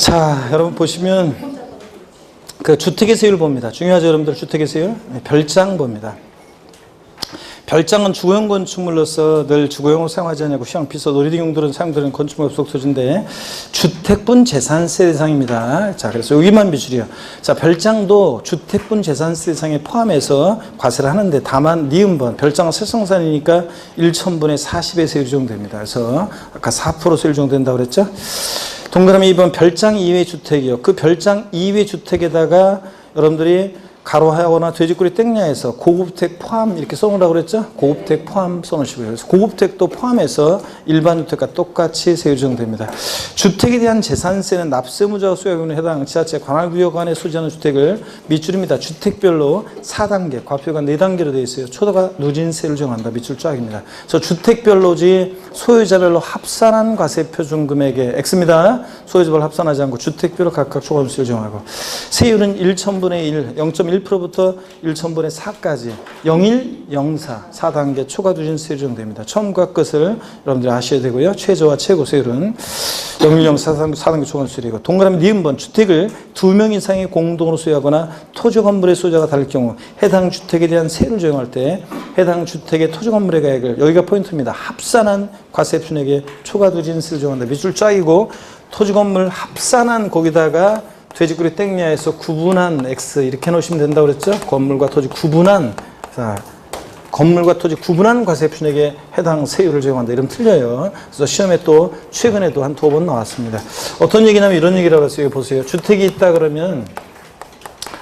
자, 여러분 보시면 그 주택의 세율 봅니다. 중요하죠, 여러분들? 주택의 세율. 별장 봅니다. 별장은 주거용 건축물로서 늘 주거용으로 사용하지 않냐고 시황 비서 놀이동용들은 사용되는 건축물 속 소지인데 주택분 재산세 대상입니다. 자, 그래서 여기만 비출이요. 자, 별장도 주택분 재산세 대상에 포함해서 과세를 하는데 다만 니은번 별장은 세성산이니까 1,000분의 40의 세율이 적용됩니다. 그래서 아까 4% 세율 적용된다고 그랬죠? 동그라미 2번 별장 이외 주택이요. 그 별장 이외 주택에다가 여러분들이 가로하거나 돼지꼬리 땡야에서 고급택 포함 이렇게 써놓으라고 그랬죠? 고급택 포함 써놓으시고요. 그래서 고급택도 포함해서 일반 주택과 똑같이 세율 적용됩니다. 주택에 대한 재산세는 납세무자가 수요하기에 해당 지자체 관할구역 안에 소지하는 주택을 밑줄입니다. 주택별로 4단계, 과표가 4단계로 되어 있어요. 초도가 누진세를 적용한다. 밑줄 쫙입니다. 그래서 주택별로지 소유자별로 합산한 과세 표준 금액의 X입니다. 소유자별로 합산하지 않고 주택별로 각각 초과세를 적용하고 세율은 1,000분의 1, 0.1%부터 1,000분의 4까지 01, 04, 4단계 초과 누진세율이 적용됩니다. 처음과 끝을 여러분들이 아셔야 되고요. 최저와 최고 세율은 01, 04, 4단계 초과 누진세율이고 동그라미 니은번 주택을 2명 이상이 공동으로 소유하거나 토지 건물의 소유자가 다를 경우 해당 주택에 대한 세율을 적용할 때 해당 주택의 토지 건물의 가액을 여기가 포인트입니다. 합산한 과세 표준액에 초과 누진세를 적용한다. 밑줄 쫙이고 토지 건물 합산한 거기다가 돼지꼬리 땡야에서 구분한 X 이렇게 놓으시면 된다고 그랬죠? 건물과 토지 구분한, 자, 건물과 토지 구분한 과세 표준액에 해당 세율을 적용한다. 이러면 틀려요. 그래서 시험에 또 최근에도 한 2번 나왔습니다. 어떤 얘기냐면 이런 얘기라고 했어요. 보세요. 주택이 있다 그러면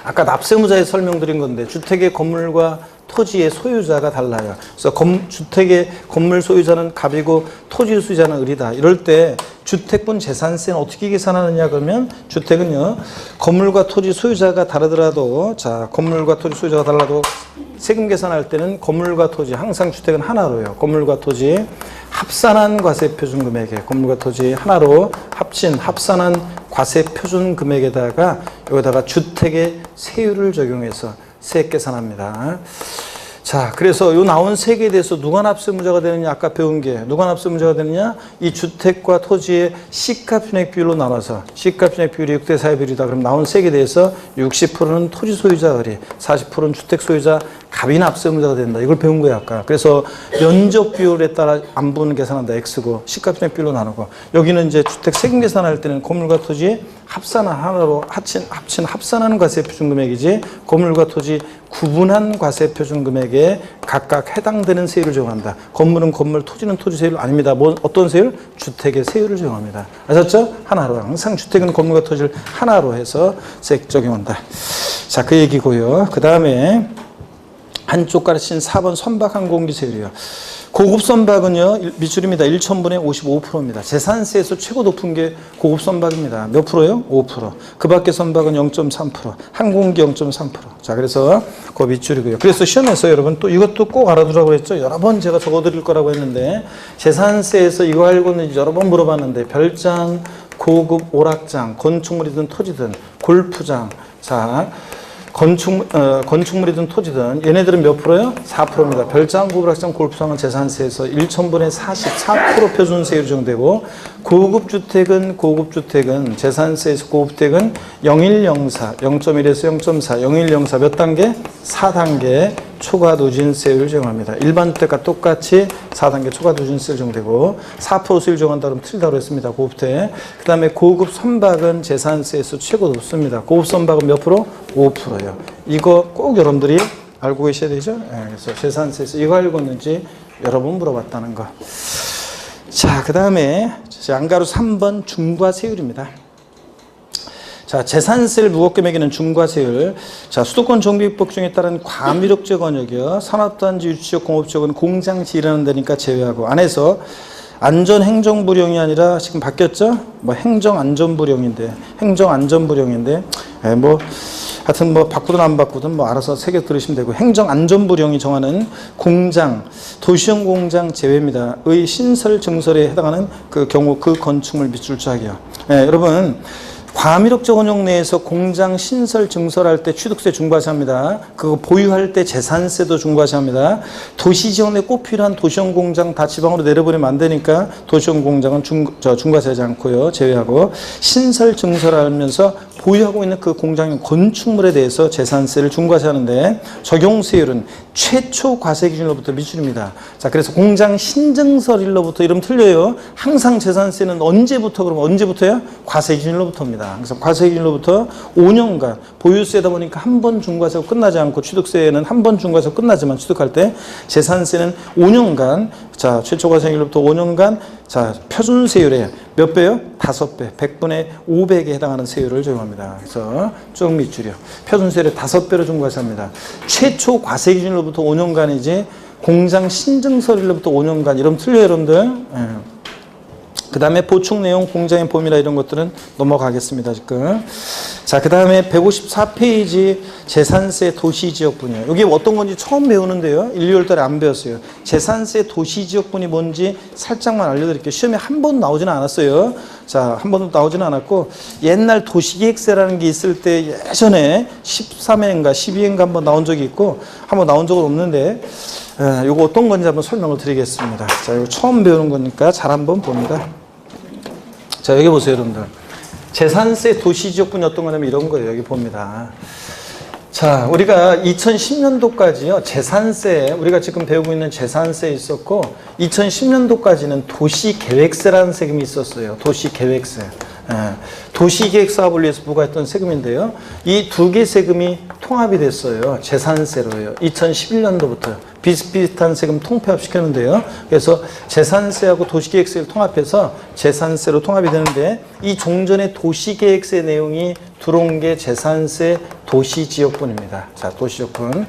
아까 납세무자에 설명드린 건데 주택의 건물과 토지의 소유자가 달라요. 그래서 주택의 건물 소유자는 갑이고 토지 소유자는 을이다. 이럴 때 주택분 재산세는 어떻게 계산하느냐 그러면 주택은요. 건물과 토지 소유자가 다르더라도 자, 건물과 토지 소유자가 달라도 세금 계산할 때는 건물과 토지 항상 주택은 하나로요. 건물과 토지 합산한 과세 표준 금액에 건물과 토지 하나로 합산한 과세 표준 금액에다가 여기다가 주택의 세율을 적용해서 세액 계산합니다. 자, 그래서 요 나온 세액에 대해서 누가 납세무자가 되느냐 아까 배운 게 누가 납세무자가 되느냐 이 주택과 토지의 시가편액 비율로 나눠서 시가편액 비율이 6대 4의 비율이다. 그럼 나온 세액에 대해서 60%는 토지 소유자 을이 40%는 주택 소유자 갑이 납세무자가 된다. 이걸 배운 거야 아까. 그래서 면적 비율에 따라 안분 계산한다. X고 시가편액 비율로 나누고 여기는 이제 주택 세금 계산할 때는 건물과 토지 합산한 하나로 합친 합산한 과세 표준 금액이지 건물과 토지 구분한 과세 표준 금액에 각각 해당되는 세율을 적용한다. 건물은 건물, 토지는 토지 세율 아닙니다. 뭐 어떤 세율? 주택의 세율을 적용합니다. 아셨죠? 하나로 항상 주택은 건물과 토지를 하나로 해서 세액 적용한다. 자, 그 얘기고요. 그 다음에 한쪽 가르친 4번 선박항공기 세율이요. 고급 선박은요, 밑줄입니다. 1,000분의 55%입니다. 재산세에서 최고 높은 게 고급 선박입니다. 몇 프로요? 5%. 그 밖에 선박은 0.3%. 항공기 0.3%. 자, 그래서 그 밑줄이고요. 그래서 시험에서 여러분 또 이것도 꼭 알아두라고 했죠. 여러 번 제가 적어드릴 거라고 했는데 재산세에서 이거 알고 있는지 여러 번 물어봤는데 별장, 고급 오락장, 건축물이든 토지든 골프장, 자, 건축물이든 토지든 얘네들은 몇 프로요? 4%입니다. 별장, 고급락장, 골프장은 재산세에서 1,000분의 44% 표준세율이 적용되고 고급주택은 재산세에서 고급주택은 0104, 0.1에서 0.4, 0104 몇 단계? 4단계 초과 누진세율을 적용합니다. 일반 주택과 똑같이 4단계 초과 누진세율 적용되고 4% 세율 적용한다 그러면 틀리다고 했습니다. 고급주택. 그 다음에 고급 선박은 재산세에서 최고 높습니다. 고급 선박은 몇 프로? 5%예요. 이거 꼭 여러분들이 알고 계셔야 되죠? 네, 그래서 재산세에서 이거 알고 있는지 여러 번 물어봤다는 거. 자, 그 다음에 양가로 3번 중과세율입니다. 자, 재산세를 무겁게 매기는 중과세율. 자, 수도권 정비법 중에 따른 과밀옥제 권역이요. 산업단지 유치적 공업지역은 공장 지르는 데니까 제외하고 안에서 안전행정부령이 아니라 지금 바뀌었죠? 뭐 행정안전부령인데 뭐 하여튼 뭐 바꾸든 안 바꾸든 뭐 알아서 새겨 들으시면 되고 행정안전부령이 정하는 공장, 도시형 공장 제외입니다. 의 신설 증설에 해당하는 그 경우 그 건축물 밑줄 짝이요. 네, 여러분 과미력적 원형 내에서 공장 신설 증설할 때 취득세 중과세합니다. 그거 보유할 때 재산세도 중과세합니다. 도시지역 내 꼭 필요한 도시형 공장 다 지방으로 내려보내면 안 되니까 도시형 공장은 중과세하지 않고요. 제외하고 신설 증설하면서 보유하고 있는 그 공장의 건축물에 대해서 재산세를 중과세하는데 적용세율은 최초 과세 기준으로부터 미줄입니다. 자, 그래서 공장 신증설일로부터 이러면 틀려요. 항상 재산세는 언제부터 그러면 언제부터요? 과세 기준으로부터입니다. 그래서 과세 기준으로부터 5년간 보유세다 보니까 한 번 중과세가 끝나지 않고 취득세는 한 번 중과세가 끝나지만 취득할 때 재산세는 5년간 자, 최초 과세 기준으로부터 5년간 자, 표준세율에 몇 배요? 5배, 100분의 500에 해당하는 세율을 적용합니다. 그래서 쭉 밑줄이요. 표준세율의 5배로 중과세합니다. 최초 과세 기준으로부터 5년간이지 공장 신증설일로부터 5년간 이러면 틀려요, 여러분들. 그 다음에 보충 내용, 공장의 범위나 이런 것들은 넘어가겠습니다, 지금. 자, 그 다음에 154페이지 재산세 도시지역분이요. 여기 어떤 건지 처음 배우는데요. 1, 2월 달에 안 배웠어요. 재산세 도시지역분이 뭔지 살짝만 알려드릴게요. 시험에 한 번도 나오지는 않았어요. 자, 한 번도 나오지는 않았고, 옛날 도시계획세라는 게 있을 때 예전에 13회인가 12회인가 한번 나온 적이 있고, 한번 나온 적은 없는데, 이거 어떤 건지 한번 설명을 드리겠습니다. 자, 이거 처음 배우는 거니까 잘 한번 봅니다. 자, 여기 보세요, 여러분들. 재산세 도시지역분이 어떤 거냐면 이런 거예요. 여기 봅니다. 자, 우리가 2010년도까지요, 재산세, 우리가 지금 배우고 있는 재산세 있었고, 2010년도까지는 도시계획세라는 세금이 있었어요. 도시계획세. 도시계획 사업을 위해서 부과했던 세금인데요. 이 두 개 세금이 통합이 됐어요. 재산세로요. 2011년도부터 비슷비슷한 세금 통폐합 시켰는데요. 그래서 재산세하고 도시계획세를 통합해서 재산세로 통합이 되는데 이 종전의 도시계획세 내용이 들어온 게 재산세 도시지역분입니다. 자, 도시지역분.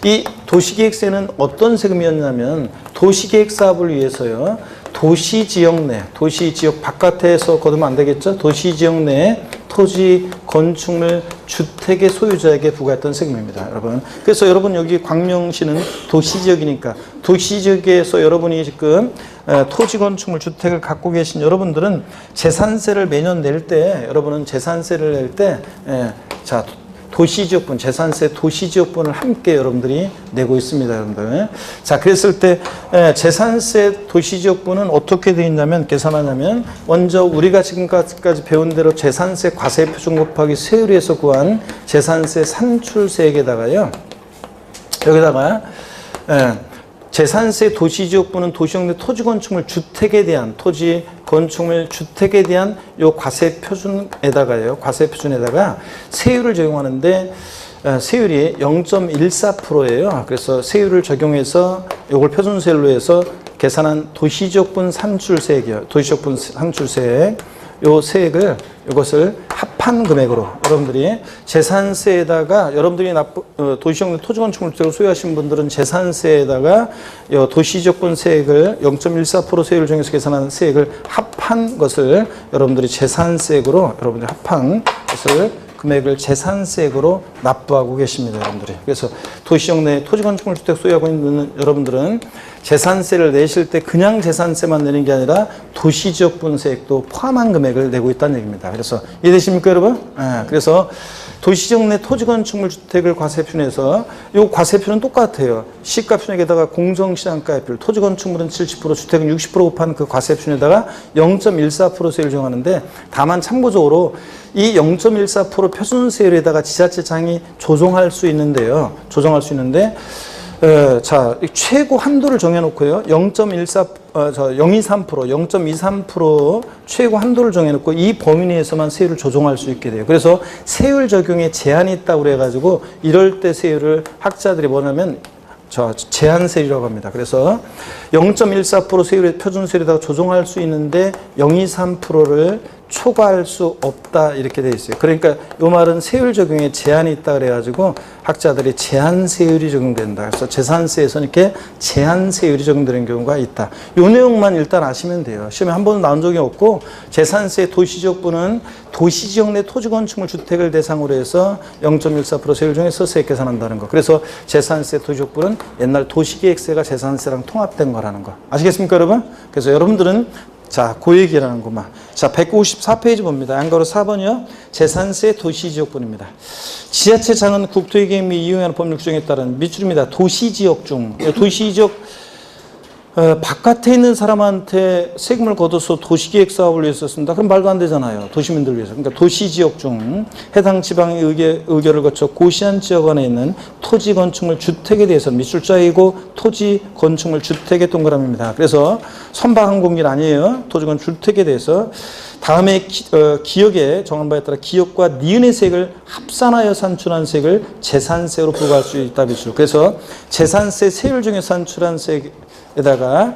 이 도시계획세는 어떤 세금이었냐면 도시계획 사업을 위해서요. 도시지역 내, 도시지역 바깥에서 거두면 안 되겠죠? 도시지역 내 토지, 건축물, 주택의 소유자에게 부과했던 세금입니다, 여러분. 그래서 여러분 여기 광명시는 도시지역이니까 도시지역에서 여러분이 지금 토지, 건축물, 주택을 갖고 계신 여러분들은 재산세를 매년 낼 때, 여러분은 재산세를 낼 때, 자, 도시지역분, 재산세 도시지역분을 함께 여러분들이 내고 있습니다, 여러분들. 자, 그랬을 때 재산세 도시지역분은 어떻게 되어 있냐면, 계산하냐면, 먼저 우리가 지금까지 배운 대로 재산세 과세표준 곱하기 세율에서 구한 재산세 산출세액에다가요, 여기다가 재산세 도시지역분은 도시형 내 토지 건축물 주택에 대한 토지 건축물 주택에 대한 요 과세 표준에다가요. 과세 표준에다가 세율을 적용하는데 세율이 0.14%예요. 그래서 세율을 적용해서 요걸 표준세율로 해서 계산한 도시지역분 산출세액이요. 도시지역분 산출세액 요 세액을 이것을 합한 금액으로 여러분들이 재산세에다가 여러분들이 도시형 토지건축물 주택을 소유하신 분들은 재산세에다가 도시지역분 세액을 0.14% 세율을 정해서 계산한 세액을 합한 것을 여러분들이 재산세액으로 여러분들이 합한 것을 금액을 재산세액으로 납부하고 계십니다, 여러분들이. 그래서 도시형 내 토지건축물 주택 소유하고 있는 여러분들은 재산세를 내실 때 그냥 재산세만 내는 게 아니라 도시지역분세액도 포함한 금액을 내고 있다는 얘기입니다. 그래서 이해되십니까, 여러분? 그래서 도시지역 내 토지건축물 주택을 과세표준해서 이 과세표는 똑같아요. 시가표준에다가 공정시장가액별, 토지건축물은 70%, 주택은 60% 곱한 그 과세표준에다가 0.14% 세율을 정하는데, 다만 참고적으로 이 0.14% 표준세율에다가 지자체장이 조정할 수 있는데요. 조정할 수 있는데, 자, 최고 한도를 정해놓고요. 0.23% 최고 한도를 정해놓고 이 범위 내에서만 세율을 조정할 수 있게 돼요. 그래서 세율 적용에 제한이 있다고 그래가지고 이럴 때 세율을 학자들이 뭐냐면 제한세율이라고 합니다. 그래서 0.14% 세율의 표준세율에다가 조정할 수 있는데 0.23%를 초과할 수 없다 이렇게 되어 있어요. 그러니까 이 말은 세율 적용에 제한이 있다 그래가지고 학자들이 제한세율이 적용된다. 그래서 재산세에서는 이렇게 제한세율이 적용되는 경우가 있다. 이 내용만 일단 아시면 돼요. 시험에 한 번도 나온 적이 없고, 재산세 도시지역분은 도시지역 내 토지건축물 주택을 대상으로 해서 0.14% 세율 중에서 세액 계산한다는 거. 그래서 재산세 도시지역분은 옛날 도시계획세가 재산세랑 통합된 거라는 거. 아시겠습니까, 여러분? 그래서 여러분들은 자, 그 얘기라는 것만. 자, 154페이지 봅니다. 양가로 4번이요. 재산세 도시지역분입니다. 지자체장은 국토의계획 및 이용하는 법률 규정에 따른 밑줄입니다. 도시지역 중. 도시지역 바깥에 있는 사람한테 세금을 걷어서 도시계획 사업을 위해서 쓴다. 그럼 말도 안 되잖아요. 도시민들 위해서. 그러니까 도시지역 중 해당 지방의 의결을 거쳐 고시한 지역 안에 있는 토지 건축물 주택에 대해서는 밑줄자이고 토지 건축물 주택의 동그라미입니다. 그래서 선박한 공길 아니에요. 토지 건축 주택에 대해서 다음에 기역에 정한 바에 따라 기역과 니은의 세액을 합산하여 산출한 세액을 재산세로 부과할 수 있다. 밑줄. 그래서 재산세 세율 중에 산출한 세액에다가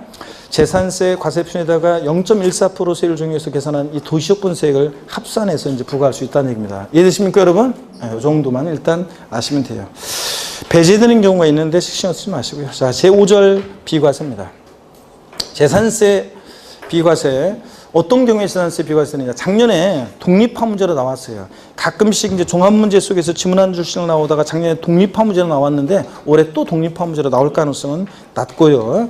재산세 과세표준에다가 0.14% 세율 중에서 계산한 이 도시역분세액을 합산해서 이제 부과할 수 있다는 얘기입니다. 이해되십니까, 여러분? 이 정도만 일단 아시면 돼요. 배제되는 경우가 있는데 신경 쓰지 마시고요. 자, 제5절 비과세입니다. 재산세 비과세. 어떤 경우에 재산세 비과세느냐. 작년에 독립화 문제로 나왔어요. 가끔씩 이제 종합 문제 속에서 지문 한 줄씩 나오다가 작년에 독립화 문제로 나왔는데 올해 또 독립화 문제로 나올 가능성은 낮고요.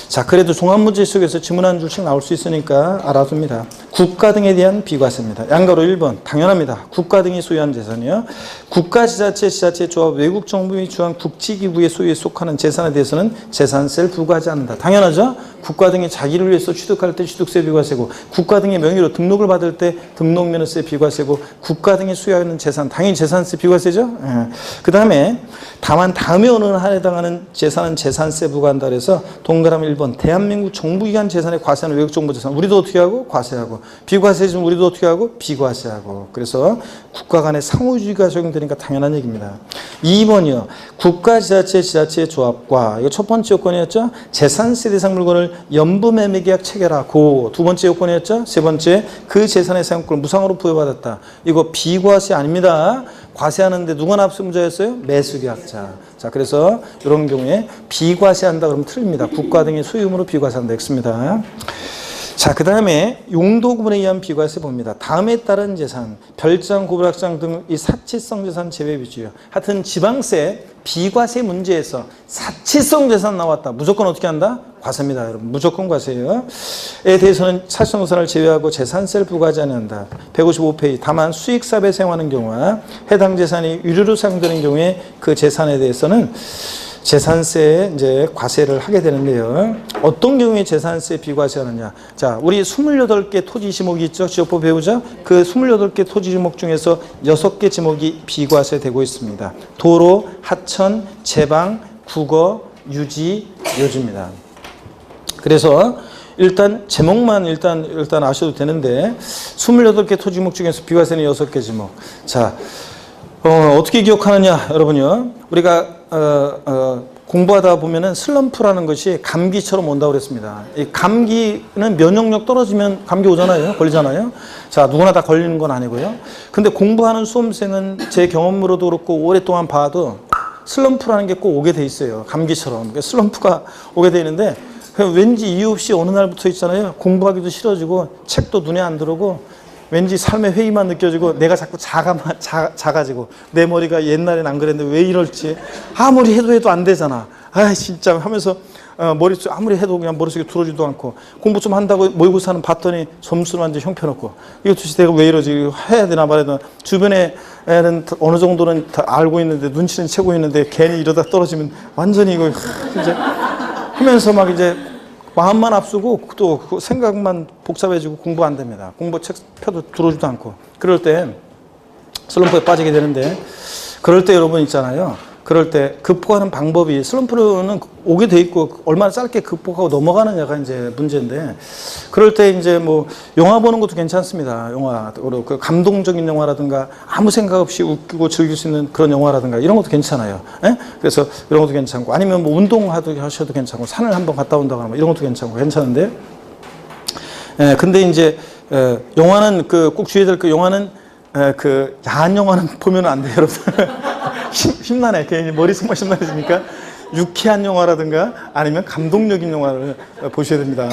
자, 그래도 종합 문제 속에서 지문 한 줄씩 나올 수 있으니까 알아둡니다. 국가 등에 대한 비과세입니다. 양가로 1번. 당연합니다. 국가 등이 소유한 재산이요. 국가, 지자체, 지자체, 조합, 외국 정부 및 주한 국지기구의 소유에 속하는 재산에 대해서는 재산세를 부과하지 않는다. 당연하죠. 국가 등이 자기를 위해서 취득할 때 취득세 비과세고 국가 등의 명의로 등록을 받을 때 등록면허세 비과세고 국가 등이 소유하는 재산 당연히 재산세 비과세죠. 예. 그 다음에 다만 다음에 어느 하나에 해당하는 재산은 재산세 부과한다 그래서 동그라미 1번 대한민국 정부기관 재산에 과세하는 외국정부 재산 우리도 어떻게 하고 과세하고 비과세지만 우리도 어떻게 하고 비과세하고 그래서 국가 간의 상호주의가 적용되니까 당연한 얘기입니다. 2번이요. 국가, 지자체, 지자체의 조합과 이거 첫 번째 요건이었죠. 재산세 대상 물건을 연부매매계약 체결하고 두 번째 요건이었죠. 세 번째 그 재산의 사용권을 무상으로 부여받았다. 이거 비과세 아닙니다. 과세하는데 누가 납세무자였어요? 매수계약자. 자, 그래서 이런 경우에 비과세한다 그러면 틀립니다. 국가 등의 소유물로 비과세한다 했습니다. 자, 그 다음에 용도구분에 의한 비과세 봅니다. 다음에 따른 재산, 별장, 고불학장 등 이 사치성 재산 제외 비주요. 하여튼 지방세 비과세 문제에서 사치성 재산 나왔다. 무조건 어떻게 한다? 과세입니다, 여러분. 무조건 과세예요. 에 대해서는 사치성 재산을 제외하고 재산세를 부과하지 않는다. 155페이지. 다만 수익사업에 사용하는 경우와 해당 재산이 유료로 사용되는 경우에 그 재산에 대해서는 재산세에 이제 과세를 하게 되는데요. 어떤 경우에 재산세 비과세하느냐. 자, 우리 28개 토지 지목이 있죠. 지역법 배우자. 그 28개 토지 지목 중에서 6개 지목이 비과세되고 있습니다. 도로, 하천, 제방, 국어, 유지, 묘지입니다. 그래서 일단 제목만 일단 아셔도 되는데 28개 토지 지목 중에서 비과세는 6개 지목. 자, 어떻게 기억하느냐, 여러분요. 우리가 공부하다 보면은 슬럼프라는 것이 감기처럼 온다고 그랬습니다. 이 감기는 면역력 떨어지면 감기 오잖아요. 걸리잖아요. 자, 누구나 다 걸리는 건 아니고요. 근데 공부하는 수험생은 제 경험으로도 그렇고 오랫동안 봐도 슬럼프라는 게 꼭 오게 돼 있어요. 감기처럼. 그러니까 슬럼프가 오게 돼 있는데 왠지 이유 없이 어느 날부터 있잖아요. 공부하기도 싫어지고 책도 눈에 안 들어오고 왠지 삶의 회의만 느껴지고 내가 자꾸 작아지고 내 머리가 옛날엔 안 그랬는데 왜 이럴지 아무리 해도 안 되잖아. 아 진짜 하면서 머릿속 아무리 해도 그냥 머릿속에 들어오지도 않고 공부 좀 한다고 모의고사는 봤더니 점수는 완전 형편없고 이거 도대체 내가 왜 이러지 해야 되나 말아야 되나 주변에 애는 어느 정도는 다 알고 있는데 눈치는 채고 있는데 괜히 이러다 떨어지면 완전히 이거 이제 하면서 막 이제 마음만 앞서고 또 그 생각만 복잡해지고 공부 안 됩니다. 공부 책 펴도 들어오지도 않고 그럴 때 슬럼프에 빠지게 되는데 그럴 때 여러분 있잖아요. 그럴 때 극복하는 방법이 슬럼프는 오게 돼 있고 얼마나 짧게 극복하고 넘어가느냐가 이제 문제인데 그럴 때 이제 뭐 영화 보는 것도 괜찮습니다. 영화 그 감동적인 영화라든가 아무 생각 없이 웃기고 즐길 수 있는 그런 영화라든가 이런 것도 괜찮아요. 예? 그래서 이런 것도 괜찮고 아니면 뭐 운동하셔도 괜찮고 산을 한번 갔다 온다거나 뭐 이런 것도 괜찮은데 예, 근데 이제 영화는 그 꼭 주의해야 될 그 영화는 그 야한 영화는 보면 안 돼요, 여러분. 심란해. 괜히 머릿속만 심란해지니까 유쾌한 영화라든가 아니면 감동적인 영화를 보셔야 됩니다.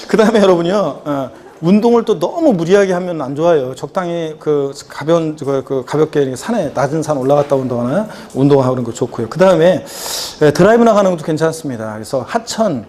그 다음에 여러분요, 운동을 또 너무 무리하게 하면 안 좋아요. 적당히 그 가볍게 산에 낮은 산 올라갔다 온다거나 운동하는 거 좋고요. 그 다음에 드라이브 나가는 것도 괜찮습니다. 그래서 하천,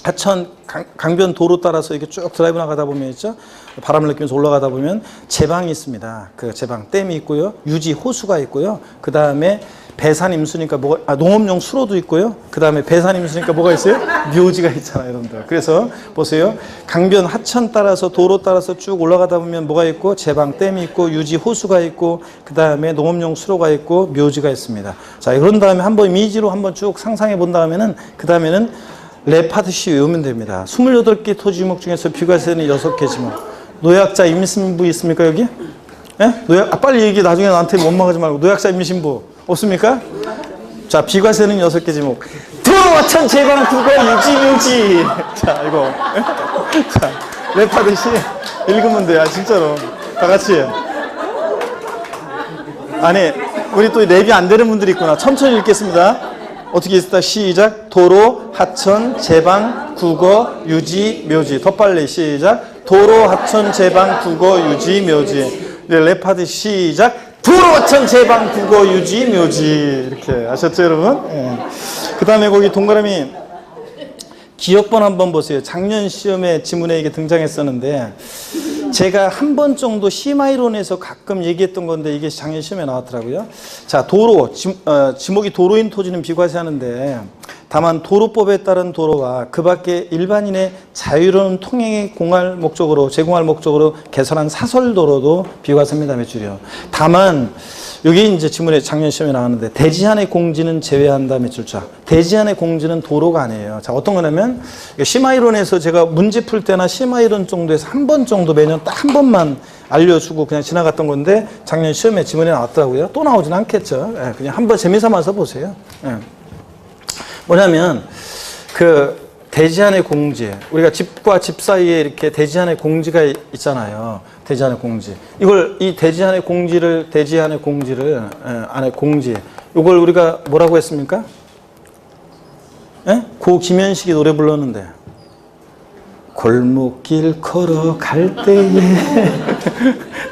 하천 강변 도로 따라서 이렇게 쭉 드라이브 나가다 보면 있죠. 바람을 느끼면서 올라가다 보면 제방이 있습니다. 그 제방 댐이 있고요. 유지 호수가 있고요. 그 다음에 배산 임수니까 뭐가 농업용 수로도 있고요. 그 다음에 배산 임수니까 뭐가 있어요? 묘지가 있잖아요, 여러분들. 그래서 보세요. 강변 하천 따라서 도로 따라서 쭉 올라가다 보면 뭐가 있고 제방 댐이 있고 유지 호수가 있고 그 다음에 농업용 수로가 있고 묘지가 있습니다. 자, 그런 다음에 한번 이미지로 한번 쭉 상상해 본 다음에는 그 다음에는 레파드시 외우면 됩니다. 28개 토지 지목 중에서 비과세는 6개 지목. 노약자 임신부 있습니까, 여기? 예? 빨리 얘기해. 나중에 나한테 원망하지 말고. 노약자 임신부 없습니까? 자, 비과세는 6개 지목. 도로하천 제방 국어 유지 묘지. 자, 이거. 자, 레파드시 읽으면 돼요. 진짜로. 다 같이. 아니, 우리 또 랩이 안 되는 분들이 있구나. 천천히 읽겠습니다. 어떻게 있을까? 시작. 도로, 하천, 제방, 국어, 유지, 묘지. 더 빨리 시작. 도로, 하천, 제방, 국어, 유지, 묘지. 네, 랩하드 시작. 도로, 하천, 제방, 국어, 유지, 묘지. 이렇게 아셨죠, 여러분? 네. 그 다음에 거기 동그라미 기억번 한번 보세요. 작년 시험에 지문에 이게 등장했었는데 제가 한 번 정도 심화이론에서 가끔 얘기했던 건데 이게 작년 시험에 나왔더라고요. 자, 도로, 지목이 도로인 토지는 비과세하는데 다만 도로법에 따른 도로와 그 밖에 일반인의 자유로운 통행에 공할 목적으로 제공할 목적으로 개설한 사설도로도 비과세입니다. 매출이요. 다만 여기 이제 지문에 작년 시험에 나왔는데 대지안의 공지는 제외한다. 매출자. 대지안의 공지는 도로가 아니에요. 자, 어떤 거냐면 심화이론에서 제가 문제 풀 때나 심화이론 정도에서 한 번 정도 매년 딱 한 번만 알려주고 그냥 지나갔던 건데 작년 시험에 지문에 나왔더라고요. 또 나오진 않겠죠. 예, 그냥 한번 재미삼아서 보세요. 예. 뭐냐면 그 대지안의 공지, 우리가 집과 집 사이에 이렇게 대지안의 공지가 있잖아요. 대지안의 공지. 이걸 이 대지안의 공지를 안에 공지. 이걸 우리가 뭐라고 했습니까? 예? 고 김현식이 노래 불렀는데 골목길 걸어갈 때에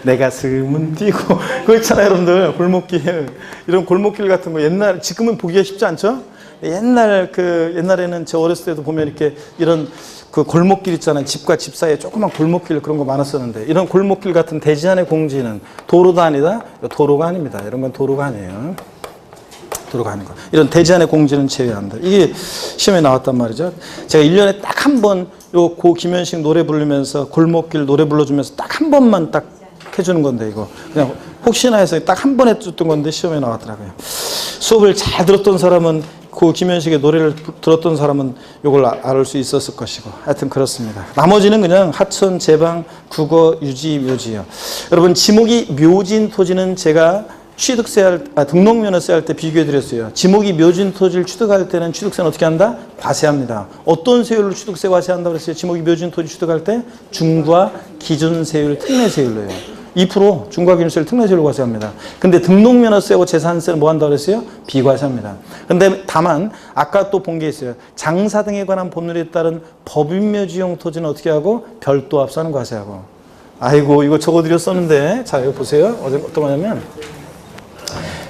내 가슴은 뛰고 그거 있잖아요, 여러분들. 골목길 이런 골목길 같은 거 옛날 지금은 보기가 쉽지 않죠? 옛날에는 저 어렸을 때도 보면 이렇게 이런 그 골목길 있잖아요. 집과 집 사이에 조그만 골목길 그런 거 많았었는데 이런 골목길 같은 대지안의 공지는 도로도 아니다. 도로가 아닙니다. 이런 건 도로가 아니에요. 도로가 아닌 거. 이런 대지안의 공지는 제외한다. 이게 시험에 나왔단 말이죠. 제가 1년에 딱 한 번 요 고 김현식 노래 부르면서 골목길 노래 불러주면서 딱 한 번만 딱 해주는 건데 이거 그냥 혹시나 해서 딱 한 번 해줬던 건데 시험에 나왔더라고요. 수업을 잘 들었던 사람은 그 김현식의 노래를 들었던 사람은 이걸 알을 수 있었을 것이고 하여튼 그렇습니다. 나머지는 그냥 하천, 제방, 국어, 유지, 묘지예요. 여러분 지목이 묘진 토지는 제가 등록면허세 할 때 비교해 드렸어요. 지목이 묘진 토지를 취득할 때는 취득세는 어떻게 한다? 과세합니다. 어떤 세율로 취득세 과세한다고 그랬어요? 지목이 묘진 토지 취득할 때 중과 기준세율, 특례세율로요. 2% 중과 기준세율, 특례세율로 과세합니다. 근데 등록면허세하고 재산세는 뭐 한다고 그랬어요? 비과세합니다. 근데 다만 아까 또 본 게 있어요. 장사 등에 관한 법률에 따른 법인묘지용 토지는 어떻게 하고? 별도 합산은 과세하고. 아이고 이거 적어드렸었는데 자 이거 보세요. 어떤 거냐면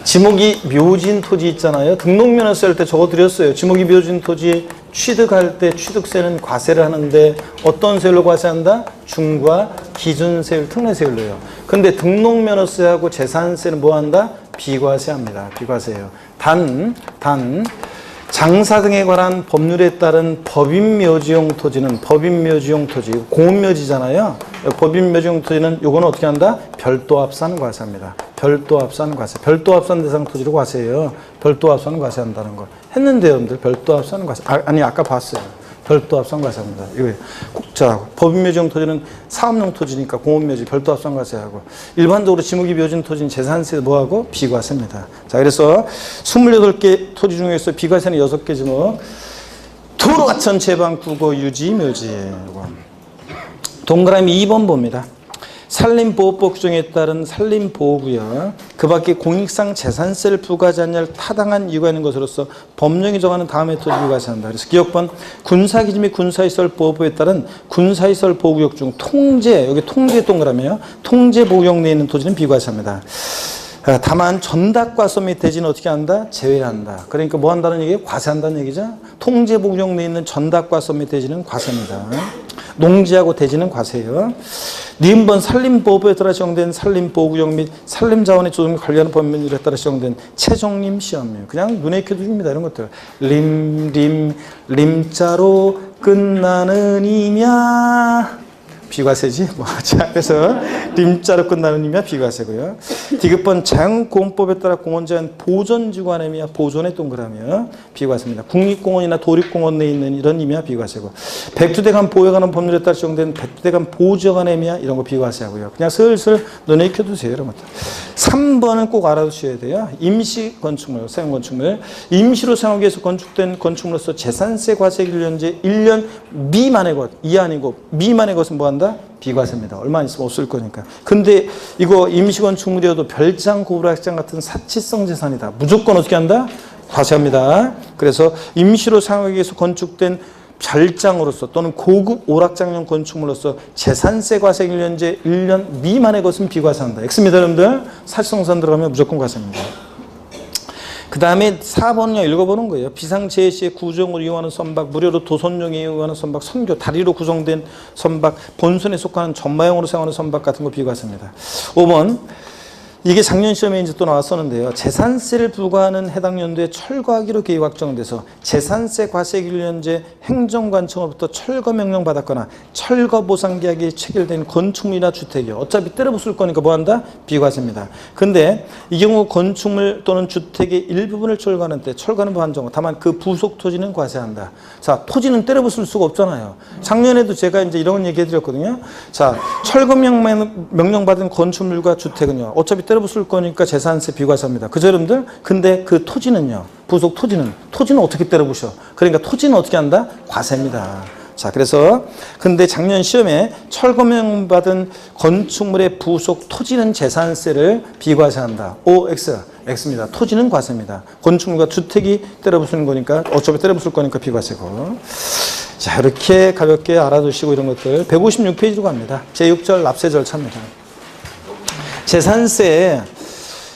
지목이 묘진 토지 있잖아요. 등록면허세 할 때 적어드렸어요. 지목이 묘진 토지 취득할 때 취득세는 과세를 하는데 어떤 세율로 과세한다? 중과 기준세율, 특례세율로요. 근데 등록면허세하고 재산세는 뭐 한다? 비과세합니다. 비과세예요. 단 장사 등에 관한 법률에 따른 법인묘지용 토지는 법인묘지용 토지, 공업묘지잖아요. 법인묘지용 토지는 요거는 어떻게 한다? 별도 합산 과세합니다. 별도 합산 과세. 별도 합산 대상 토지로 과세해요. 별도 합산 과세한다는 거. 했는데 여러분들 별도 합산 과세. 아니 아까 봤어요. 별도 합산 과세합니다. 이거예요. 자, 법인묘지용 토지는 사업용 토지니까 공업묘지 별도 합산 과세하고 일반적으로 지목이 묘진 토지는 재산세 뭐하고? 비과세입니다. 자, 그래서 28개 토지 중에서 비과세는 6개 지목. 도로, 하천, 제방, 국어, 유지, 묘지. 동그라미 2번 봅니다. 산림보호법 규정에 따른 산림보호구역 그 밖에 공익상 재산세를 부과하지 않을 타당한 이유가 있는 것으로서 법령이 정하는 다음의 토지 비과세한다. 그래서 기억번 군사기지 및 군사시설 보호법에 따른 군사시설 보호구역 중 통제, 여기 통제 동그라미에요. 통제 보호구역 내에 있는 토지는 비과세합니다. 다만 전답과서 및 대지는 어떻게 한다? 제외한다. 그러니까 뭐 한다는 얘기예요? 과세한다는 얘기죠. 통제복용 내에 있는 전답과서 및 대지는 과세입니다. 농지하고 대지는 과세예요. 니은번 산림보호법에 따라 지정된 산림보호구역 및 산림자원의 조정 관련 법률에 따라 지정된 최종림 시험이에요. 그냥 눈에 익혀두십니다. 이런 것들. 림자로 끝나는 이냐 비과세지. 자, 그래서 림자로 끝나는 이면 비과세고요. 디귿번 자연공원법에 따라 공원자연 보존지구안의미야 보존의 동그라미야 비과세입니다. 국립공원이나 도립공원 내에 있는 이런 의미야 비과세고. 백두대간 보호에 관한 법률에 따라 지정된 백두대간 보호지역안의 의미야 이런 거 비과세하고요. 그냥 슬슬 눈에 익혀두세요. 이런 것들. 3번은 꼭 알아두셔야 돼요. 임시건축물, 사용건축물. 임시로 사용하기 위해서 건축된 건축물로서 재산세 과세 기준제 1년 미만의 것, 이하아니고 미만의 것은 뭐한다? 비과세입니다. 얼마 있으면 없을 거니까. 근데 이거 임시건축물이어도 별장, 고부락장 같은 사치성 재산이다. 무조건 어떻게 한다? 과세합니다. 그래서 임시로 사용하기 위해서 건축된 별장으로서 또는 고급 오락장용 건축물로서 재산세 과세 기준제 1년 미만의 것은 비과세한다. X입니다, 여러분들. 사치성산 들어가면 무조건 과세입니다. 그 다음에 4번은요, 읽어보는 거예요. 비상재해 시에 구정을 이용하는 선박, 무료로 도선용에 이용하는 선박, 선교, 다리로 구성된 선박, 본선에 속하는 전마용으로 사용하는 선박 같은 거 비과세입니다. 5번, 이게 작년 시험에 이제 또 나왔었는데요. 재산세를 부과하는 해당 연도에 철거하기로 계획 확정돼서 재산세 과세기준제 행정관청으로부터 철거 명령 받았거나 철거 보상 계약이 체결된 건축물이나 주택이요. 어차피 때려부술 거니까 뭐 한다? 비과세입니다. 근데 이 경우 건축물 또는 주택의 일부분을 철거하는 때 철거하는 한정, 다만 그 부속 토지는 과세한다. 자, 토지는 때려부술 수가 없잖아요. 작년에도 제가 이제 이런 얘기 해드렸거든요. 자, 철거 명령 받은 건축물과 주택은요. 어차피 때려부술 거니까 재산세 비과세입니다. 그죠, 여러분들? 근데 그 토지는요. 부속 토지는 어떻게 때려부셔? 그러니까 토지는 어떻게 한다? 과세입니다. 자, 그래서 근데 작년 시험에 철거명 받은 건축물의 부속 토지는 재산세를 비과세한다. O, X. X입니다. 토지는 과세입니다. 건축물과 주택이 때려부수는 거니까 어차피 때려부술 거니까 비과세고. 자, 이렇게 가볍게 알아두시고 이런 것들 156페이지로 갑니다. 제6절 납세 절차입니다. 재산세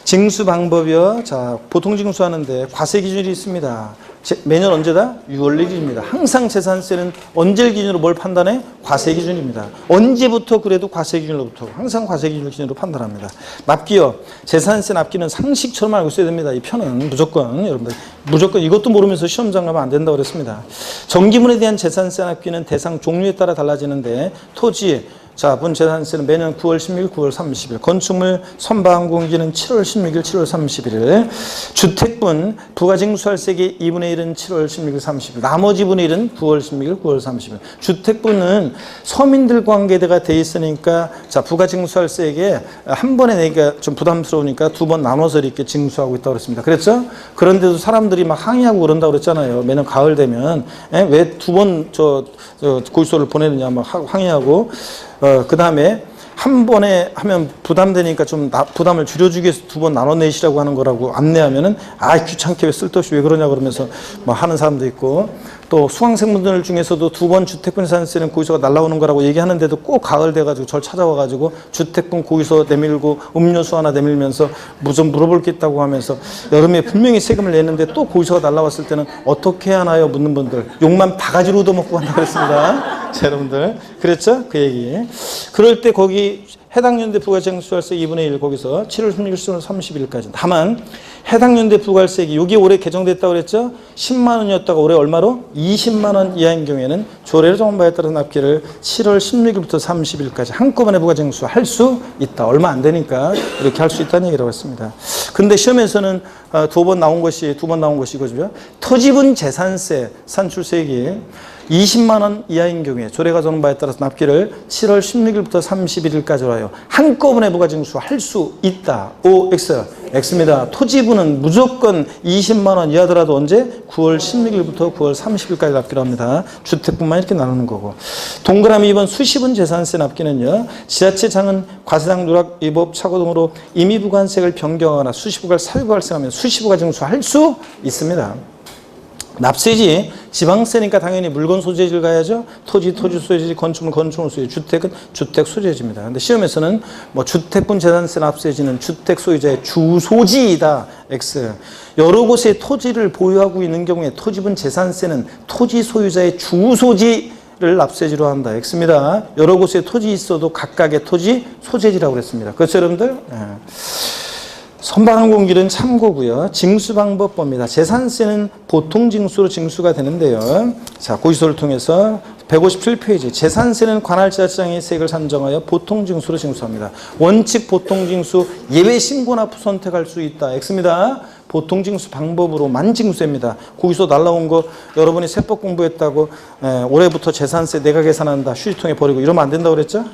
징수 방법이요. 자, 보통 징수하는데 과세 기준이 있습니다. 매년 언제다? 6월 1일입니다. 항상 재산세는 언제 기준으로 뭘 판단해? 과세 기준입니다. 언제부터 그래도 과세 기준으로부터 항상 과세 기준으로 판단합니다. 납기요. 재산세 납기는 상식처럼 알고 있어야 됩니다. 이 편은 무조건 여러분들 무조건 이것도 모르면서 시험장 가면 안 된다고 그랬습니다. 전기물에 대한 재산세 납기는 대상 종류에 따라 달라지는데 토지 자, 분재산세는 매년 9월 16일, 9월 30일, 건축물 선박항공기는 7월 16일, 7월 31일, 주택분 부가징수할세기 2분의 1은 7월 16일, 30일, 나머지 분의 1은 9월 16일, 9월 30일. 주택분은 서민들 관계대가 돼 있으니까 자, 부가징수할세액에 한 번에 내기가 좀 부담스러우니까 두 번 나눠서 이렇게 징수하고 있다고 그랬습니다. 그랬죠? 그런데도 사람들이 막 항의하고 그런다고 그랬잖아요. 매년 가을 되면 왜 두 번 고지서를 보내느냐 막 항의하고 그 다음에 한 번에 하면 부담되니까 좀 부담을 줄여주기 위해서 두 번 나눠 내시라고 하는 거라고 안내하면은 귀찮게 왜 쓸데없이 왜 그러냐 그러면서 뭐 하는 사람도 있고 또 수강생분들 중에서도 두 번 주택분 재산세는 고지서가 날라오는 거라고 얘기하는데도 꼭 가을 돼가지고 저를 찾아와가지고 주택분 고지서 내밀고 음료수 하나 내밀면서 좀 물어볼 게 있다고 하면서 여름에 분명히 세금을 냈는데 또 고지서가 날라왔을 때는 어떻게 하나요? 묻는 분들 욕만 바가지로 얻어먹고 간다고 그랬습니다. 자, 여러분들 그랬죠? 그 얘기. 그럴 때 거기 해당 연대 부가징수할세 2분의 1 거기서 7월 16일, 30일까지. 다만 해당 연대 부가세액이 여기 올해 개정됐다고 그랬죠? 10만 원이었다가 올해 얼마로? 20만 원 이하인 경우에는 조례를 정한 바에 따라 납기를 7월 16일부터 30일까지 한꺼번에 부가징수할 수 있다. 얼마 안 되니까 이렇게 할 수 있다는 얘기라고 했습니다. 근데 시험에서는 두 번 나온 것이 이거죠. 토지분 재산세 산출세액이 20만 원 이하인 경우에 조례가 정한 바에 따라서 납기를 7월 16일부터 31일까지 와요. 한꺼번에 부가징수할 수 있다. O, X. X입니다. 토지분은 무조건 20만 원 이하더라도 언제? 9월 16일부터 9월 30일까지 납기로 합니다. 주택분만 이렇게 나누는 거고. 동그라미 2번 수시분 재산세 납기는요. 지자체 장은 과세상 누락 위법 착오 등으로 임의부관세액을 변경하거나 수시부가 사유가 발생하면 수시부가징수할 수 있습니다. 납세지, 지방세니까 당연히 물건 소재지를 가야죠. 토지 소재지, 건축물 소재지, 주택은 주택 소재지입니다. 근데 시험에서는 뭐 주택분 재산세 납세지는 주택 소유자의 주소지이다. X. 여러 곳에 토지를 보유하고 있는 경우에 토지분 재산세는 토지 소유자의 주소지를 납세지로 한다. X입니다. 여러 곳에 토지 있어도 각각의 토지 소재지라고 그랬습니다. 그렇죠, 여러분들? 네. 선박항공기는 참고고요. 징수 방법 봅니다. 재산세는 보통 징수로 징수가 되는데요. 자, 고지서를 통해서 157페이지. 재산세는 관할 지자체장이 세액을 산정하여 보통 징수로 징수합니다. 원칙 보통 징수 예외 신고납부 선택할 수 있다. X입니다. 보통 징수 방법으로만 징수입니다. 거기서 날라온 거 여러분이 세법 공부했다고 올해부터 재산세 내가 계산한다. 휴지통에 버리고 이러면 안 된다고 그랬죠?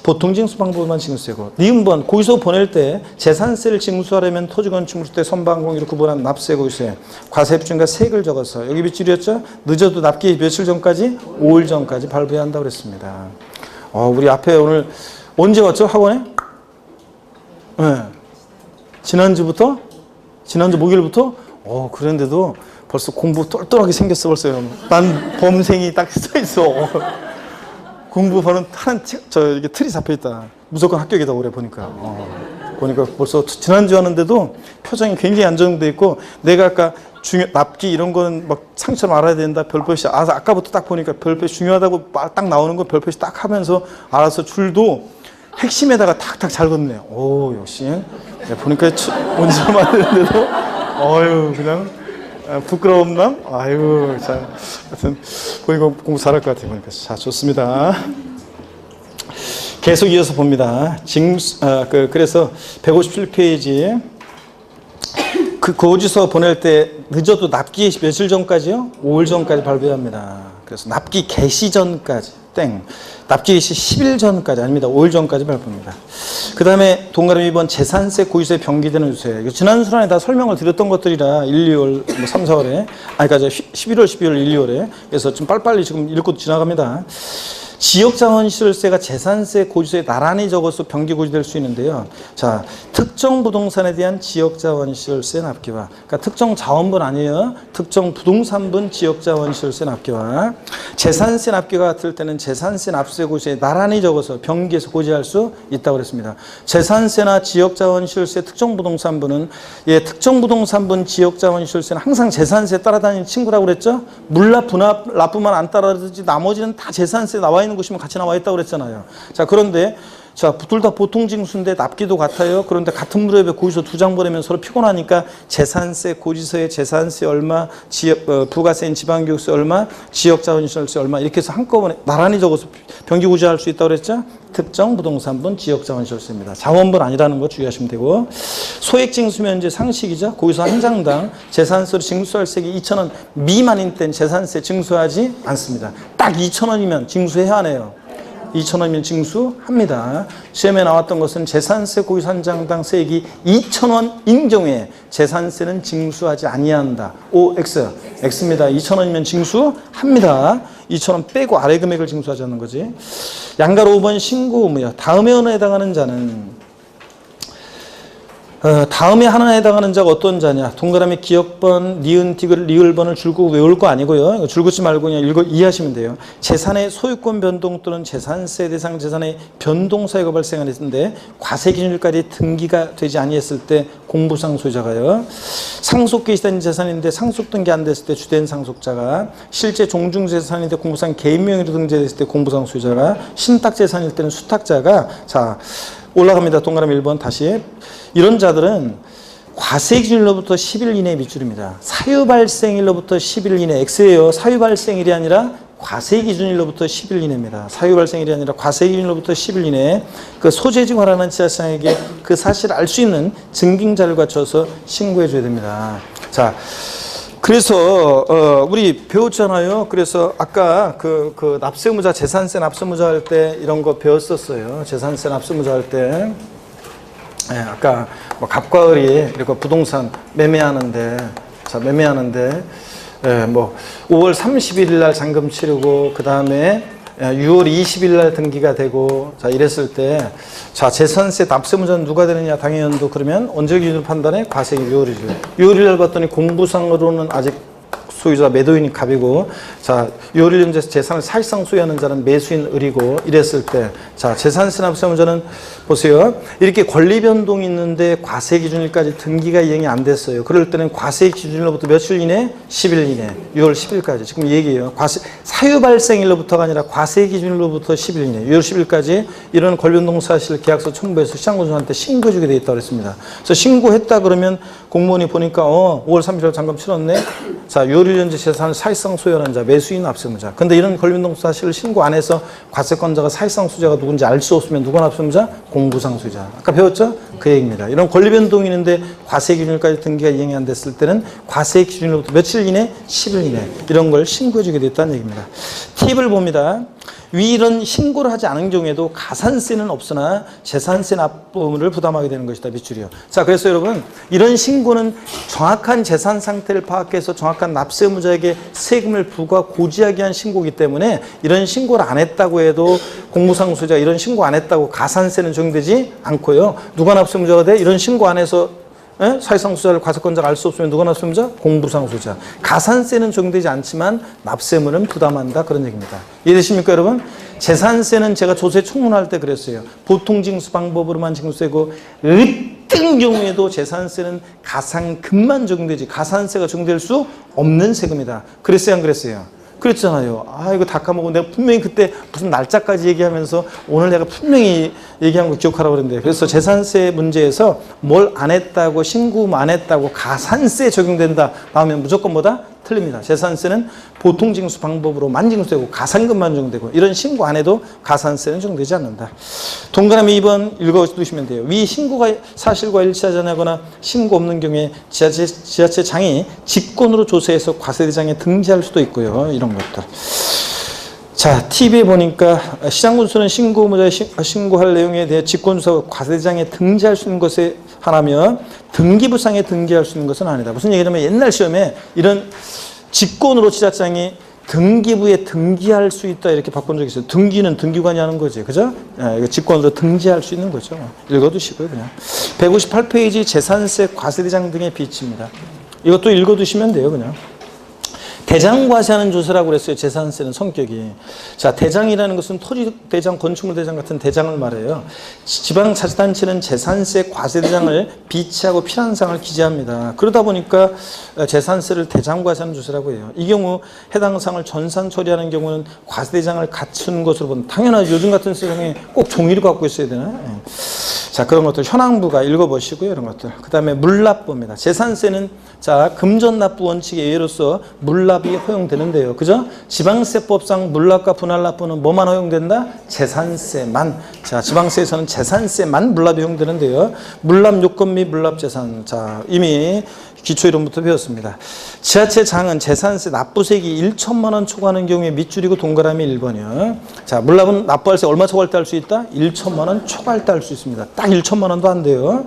보통 징수 방법만 징수되고 니은번 고의서 보낼 때 재산세를 징수하려면 토지건축물세 선박항공기로 구분한 납세 고의서에 과세입증과 세액을 적어서 여기 밑줄이었죠? 늦어도 납기 며칠 전까지? 5일 전까지 발부해야 한다고 그랬습니다. 우리 앞에 오늘 언제 왔죠? 학원에? 네. 지난주 목요일부터? 그런데도 벌써 공부 똘똘하게 생겼어 벌써요. 난 범생이 딱 써있어. 공부하는 이게 틀이 잡혀있다. 무조건 합격이다, 올해 보니까. 보니까 벌써 지난주 하는데도 표정이 굉장히 안정돼 있고, 내가 아까 납기 이런 거는 막 상처럼 알아야 된다, 별표시. 아까부터 딱 보니까 별표시 중요하다고 딱 나오는 거 별표시 딱 하면서 알아서 줄도 핵심에다가 탁탁 잘 걷네. 역시. 보니까 언제 만드는데도, 그냥. 부끄러움남? 자, 하여튼, 보니까 공부 잘할 것 같아요, 보니까. 자, 좋습니다. 계속 이어서 봅니다. 그래서 157페이지. 고지서 보낼 때 늦어도 납기 며칠 전까지요? 5일 전까지 발부해야 합니다. 그래서 납기 개시 전까지, 납기 개시 10일 전까지, 아닙니다. 5일 전까지 발부합니다. 그 다음에 동그라미 2번 재산세 고지서에 병기되는 유세. 이거 지난 시간에 다 설명을 드렸던 것들이라 1, 2월, 3, 4월에, 그러니까 11월, 12월, 1, 2월에. 그래서 좀 빨리빨리 지금 읽고 지나갑니다. 지역자원시설세가 재산세 고지서에 나란히 적어서 병기 고지될 수 있는데요. 자, 특정 부동산에 대한 지역자원시설세 납기와, 그러니까 특정 자원분 아니에요. 특정 부동산분 지역자원시설세 납기와 재산세 납기가 같을 때는 재산세 납세 고지서에 나란히 적어서 병기에서 고지할 수 있다고 그랬습니다. 재산세나 지역자원시설세 특정 부동산분은 특정 부동산분 지역자원시설세는 항상 재산세 따라다니는 친구라고 그랬죠. 물납, 분납, 납부만 안 따라다니지 나머지는 다 재산세 나와 있는 곳이면 같이 나와 있다고 그랬잖아요. 자, 그런데 둘 다 보통 징수인데 납기도 같아요. 그런데 같은 무렵에 고지서 2장 보내면 서로 피곤하니까 재산세 고지서에 재산세 얼마, 부가세인 지방교육세 얼마, 지역자원시설세 얼마 이렇게 해서 한꺼번에 나란히 적어서 병기 고지할 수 있다고 그랬죠. 특정 부동산분 지역자원시설세입니다. 자원분 아니라는 거 주의하시면 되고, 소액징수면 이제 상식이죠. 고지서 한 장당 재산세로 징수할 세액이 2,000원 미만인 땐 재산세 징수하지 않습니다. 딱 2,000원이면 징수해야 하네요. 2,000원이면 징수합니다. 시험에 나왔던 것은 재산세 고지서 한 장당 세액이 2,000원인 경우에 재산세는 징수하지 아니한다. X. X입니다. 2,000원이면 징수합니다. 2,000원 빼고 아래 금액을 징수하지 않는 거지. 양가로 5번 신고 의무요. 다음에 하나에 해당하는 자는 다음에 하나에 해당하는 자가 어떤 자냐. 동그라미 기억번, 니은, 디귿, 리을번을 줄고 외울 거 아니고요. 줄긋지 말고 그냥 이해하시면 돼요. 재산의 소유권 변동 또는 재산세 대상 재산의 변동 사유가 발생하는데 과세 기준일까지 등기가 되지 아니했을 때 공부상 소유자가요. 상속 개시된 재산인데 상속 등기 안 됐을 때 주된 상속자가, 실제 종중 재산인데 공부상 개인 명의로 등재됐을 때 공부상 소유자가, 신탁 재산일 때는 수탁자가. 자, 올라갑니다. 동그라미 1번 다시. 이런 자들은 과세 기준일로부터 10일 이내 밑줄입니다. 사유 발생일로부터 10일 이내. X예요. 사유 발생일이 아니라 과세 기준일로부터 10일 이내입니다. 사유 발생일이 아니라 과세 기준일로부터 10일 이내. 그 소재지 관할하는 지자체장에게 그 사실을 알 수 있는 증빙자를 갖춰서 신고해 줘야 됩니다. 자, 그래서 우리 배웠잖아요. 그래서 아까 그 납세의무자, 재산세 납세의무자 할 때 이런 거 배웠었어요. 재산세 납세의무자 할 때. 아까 뭐 갑과 을이 이렇게 부동산 매매하는데, 뭐 5월 31일 날 잔금 치르고 그 다음에 6월 20일 날 등기가 되고, 자, 이랬을 때, 자, 재산세 납세의무자는 누가 되느냐, 당연도. 그러면 언제 기준으로 판단해? 과세기 6월이죠. 6월일 날 봤더니 공부상으로는 아직 소유자 매도인이 갑이고, 자, 요일연재에서 재산을 사실상 소유하는 자는 매수인 을이고, 이랬을 때, 자, 재산세 납세 문제는 보세요. 이렇게 권리 변동이 있는데 과세 기준일까지 등기가 이행이 안 됐어요. 그럴 때는 과세 기준일로부터 며칠 이내? 10일 이내. 6월 10일까지. 지금 얘기해요. 사유 발생일로부터가 아니라 과세 기준일로부터 10일 이내. 6월 10일까지 이런 권리 변동 사실 계약서 첨부해서 시장군수한테 신고해주게 돼 있다고 그랬습니다. 그래서 신고했다 그러면 공무원이 보니까 5월 30일 잔금 치렀네. 자, 6월 1년제 재산을 사실상 소유하는 자, 매수인 납세무자. 근데 이런 권리 변동 사실을 신고 안 해서 과세권자가 사실상 소유자가 누군지 알 수 없으면 누가 납세무자? 공부상 소유자. 아까 배웠죠? 그 얘기입니다. 이런 권리 변동이 있는데 과세 기준일까지 등기가 이행이 안 됐을 때는 과세 기준일로부터 며칠 이내? 10일 이내. 이런 걸 신고해주게 됐다는 얘기입니다. 팁을 봅니다. 위 이런 신고를 하지 않은 경우에도 가산세는 없으나 재산세 납부를 부담하게 되는 것이다. 밑줄이요. 자, 그래서 여러분 이런 신고는 정확한 재산 상태를 파악해서 정확한 납세무자에게 세금을 부과 고지하게 한 신고이기 때문에 이런 신고를 안 했다고 해도 공무상 소유자가 이런 신고 안 했다고 가산세는 적용되지 않고요. 누가 납세무자가 돼? 이런 신고 안 해서 사실상 소유자를 과세권자가 알 수 없으면 누가 납세무자? 공부상 소유자. 가산세는 적용되지 않지만 납세물은 부담한다. 그런 얘기입니다. 이해되십니까 여러분? 재산세는 제가 조세 청문할 때 그랬어요. 보통 징수 방법으로만 징수되고 어떤 경우에도 재산세는 가상금만 적용되지 가산세가 적용될 수 없는 세금이다. 그랬어요 안 그랬어요? 그랬잖아요. 아, 이거 다 까먹고 내가 분명히 그때 무슨 날짜까지 얘기하면서 오늘 내가 분명히 얘기한 거 기억하라고 그랬는데, 그래서 재산세 문제에서 뭘 안 했다고 신고 안 했다고 가산세 적용된다 나오면 무조건 뭐다? 틀립니다. 재산세는 보통 징수 방법으로만 징수되고 가산금만 적용되고 이런 신고 안 해도 가산세는 적용되지 않는다. 동그라미 2번 읽어두시면 돼요. 위 신고가 사실과 일치하지 않거나 신고 없는 경우에 지자체장이 직권으로 조세해서 과세대장에 등재할 수도 있고요. 이런 것들. 자, TV에 보니까 시장군수는 신고무자에 신고할 내용에 대해 직권조사 과세대장에 등재할 수 있는 것에 하나며 등기부상에 등기할 수 있는 것은 아니다. 무슨 얘기냐면 옛날 시험에 이런 직권으로 지자장이 등기부에 등기할 수 있다 이렇게 바꾼 적이 있어요. 등기는 등기관이 하는 거지. 그죠? 직권으로 등재할 수 있는 거죠. 읽어두시고요. 그냥 158페이지 재산세 과세대장 등의 비치입니다. 이것도 읽어두시면 돼요. 그냥. 대장과세하는 조세라고 그랬어요. 재산세는 성격이. 자, 대장이라는 것은 토지대장, 건축물대장 같은 대장을 말해요. 지방자치단체는 재산세 과세대장을 비치하고 필요한 사항을 기재합니다. 그러다 보니까 재산세를 대장과세하는 조세라고 해요. 이 경우 해당 사항을 전산 처리하는 경우는 과세대장을 갖춘 것으로 본다. 당연하죠. 요즘 같은 세상에 꼭 종이를 갖고 있어야 되나? 자, 그런 것들 현황부가 읽어보시고요. 이런 것들. 그 다음에 물납부입니다. 재산세는 자, 금전납부 원칙의 예로서 물납이 허용되는데요. 그죠? 지방세법상 물납과 분할납부는 뭐만 허용된다? 재산세만. 자, 지방세에서는 재산세만 물납이 허용되는데요. 물납 요건 및 물납 재산. 자, 이미 기초이론부터 배웠습니다. 지자체장은 재산세 납부세액이 1천만 원 초과하는 경우에 밑줄이고 동그라미 1번이요. 자, 물납은 납부할세 얼마 초과할 때 할 수 있다? 1천만 원 초과할 때 할 수 있습니다. 딱 1천만 원도 안 돼요.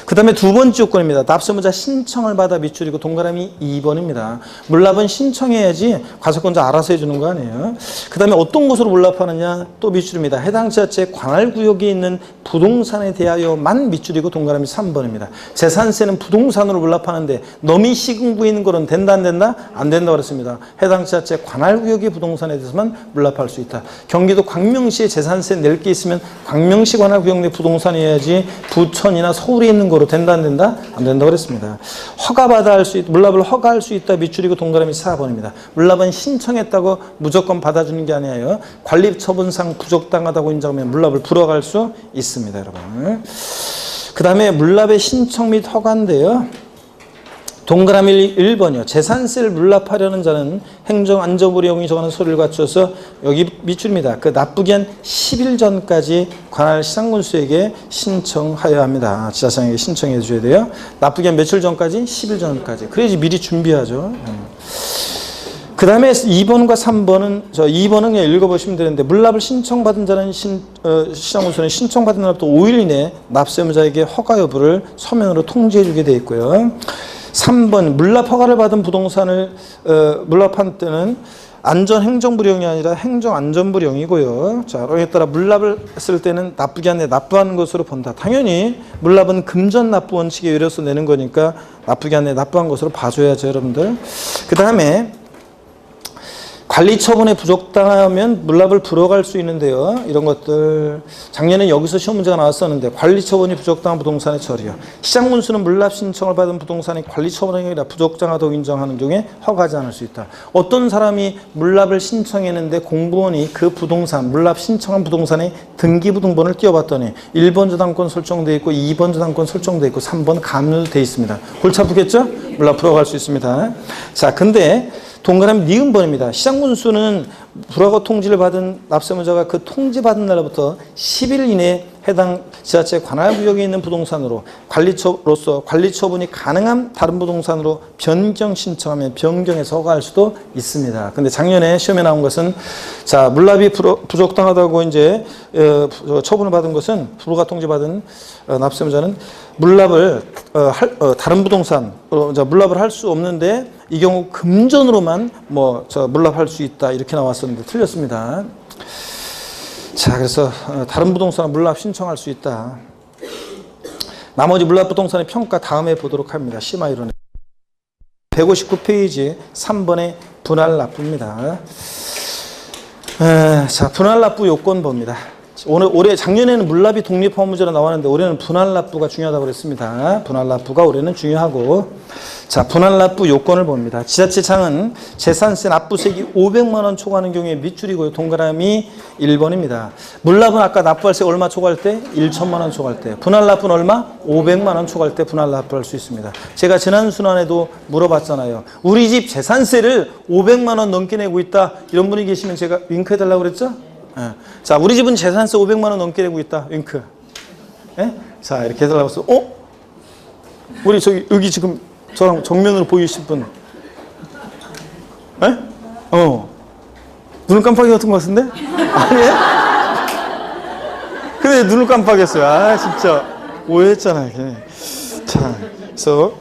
그 다음에 두 번째 요건입니다. 납세무자 신청을 받아 밑줄이고 동그라미 2번입니다. 물납은 신청해야지 과세권자 알아서 해주는 거 아니에요. 그 다음에 어떤 곳으로 물납하느냐? 또 밑줄입니다. 해당 지자체 관할구역에 있는 부동산에 대하여만 밑줄이고 동그라미 3번입니다. 재산세는 부동산으로 물납하는데 넘이 시군구에 있는 거는 된다 안 된다? 안 된다고 그랬습니다. 해당 지자체 관할구역의 부동산에 대해서만 물납할 수 있다. 경기도 광명시에 재산세 낼 게 있으면 광명시 관할구역 내 부동산이어야지 부천이나 서울에 있는 거로 된다 안 된다? 안 된다고 그랬습니다. 허가받아 할 수 있다. 물납을 허가할 수 있다. 밑줄이고 동그라미 4번입니다. 물납은 신청했다고 무조건 받아주는 게 아니에요. 관리처분상 부적당하다고 인정하면 물납을 불허할 수 있습니다. 여러분. 그 다음에 물납의 신청 및 허가인데요. 동그라미 1번이요. 재산세를 물납하려는 자는 행정안전부령이 정하는 서류를 갖춰서 여기 밑줄입니다. 그 납부기 한 10일 전까지 관할 시장군수에게 신청하여야 합니다. 지자장에게 신청해 주셔야 돼요. 납부기 한 며칠 전까지? 10일 전까지. 그래야지 미리 준비하죠. 그 다음에 2번과 3번은, 2번은 그냥 읽어보시면 되는데, 물납을 신청받은 자는 시장군수는 신청받은 날부터 5일 이내에 납세무자에게 허가 여부를 서면으로 통지해 주게 되어 있고요. 3번 물납 허가를 받은 부동산을 물납한 때는 안전행정부령이 아니라 행정안전부령이고요. 자, 여기에 따라 물납을 했을 때는 납부기 안에 납부하는 것으로 본다. 당연히 물납은 금전납부 원칙에 의뢰서 내는 거니까 납부기 안에 납부한 것으로 봐줘야죠, 여러분들. 그 다음에 관리 처분에 부족하면 물납을 불허할 수 있는데요. 이런 것들 작년에 여기서 시험 문제가 나왔었는데 관리 처분이 부적당한 부동산의 처리요. 시장 문수는 물납 신청을 받은 부동산이 관리 처분이 아니라 부적당하다고 인정하는 경우에 허가하지 않을 수 있다. 어떤 사람이 물납을 신청했는데 공무원이 그 부동산 물납 신청한 부동산의 등기부등본을 띄워봤더니 1번 저당권 설정되어 있고 2번 저당권 설정되어 있고 3번 감유되어 있습니다. 골치 아프겠죠? 물납 불허할 수 있습니다. 자, 근데 동그라미 니은번입니다. 시장문수는 불허가 통지를 받은 납세무자가 그 통지받은 날부터 10일 이내에 해당 지자체 관할구역에 있는 부동산으로 관리처로서 관리처분이 가능한 다른 부동산으로 변경 신청하면 변경해서 허가할 수도 있습니다. 근데 작년에 시험에 나온 것은 자, 물납이 부적당하다고 이제 처분을 받은 것은 불허가 통지받은 납세무자는 물납을 다른 부동산 물납을 할 수 없는데 이 경우 금전으로만 물납할 수 있다 이렇게 나왔었는데 틀렸습니다. 자, 그래서 다른 부동산 물납 신청할 수 있다. 나머지 물납 부동산의 평가 다음에 보도록 합니다. 심화이론에 159페이지 3번의 분할 납부입니다. 자, 분할 납부 요건 봅니다. 올해 작년에는 물납이 독립화 문제로 나왔는데 올해는 분할 납부가 중요하다고 그랬습니다. 분할 납부가 올해는 중요하고 자, 분할 납부 요건을 봅니다. 지자체장은 재산세 납부세액이 500만 원 초과하는 경우에 밑줄이고요. 동그라미 1번입니다. 물납은 아까 납부할세 얼마 초과할 때? 1천만 원 초과할 때. 분할 납부는 얼마? 500만 원 초과할 때 분할 납부할 수 있습니다. 제가 지난 순환에도 물어봤잖아요. 우리 집 재산세를 500만 원 넘게 내고 있다. 이런 분이 계시면 제가 윙크 해달라고 그랬죠? 네. 자, 우리 집은 재산세 500만 원 넘게 내고 있다. 윙크. 네? 자, 이렇게 해달라고 했어. 우리 여기 지금 저랑 정면으로 보이실 분. 에? 눈을 깜빡이 같은 것 같은데? 아니에요? 근데 눈을 깜빡였어요. 아, 진짜. 오해했잖아요. 자, 그래서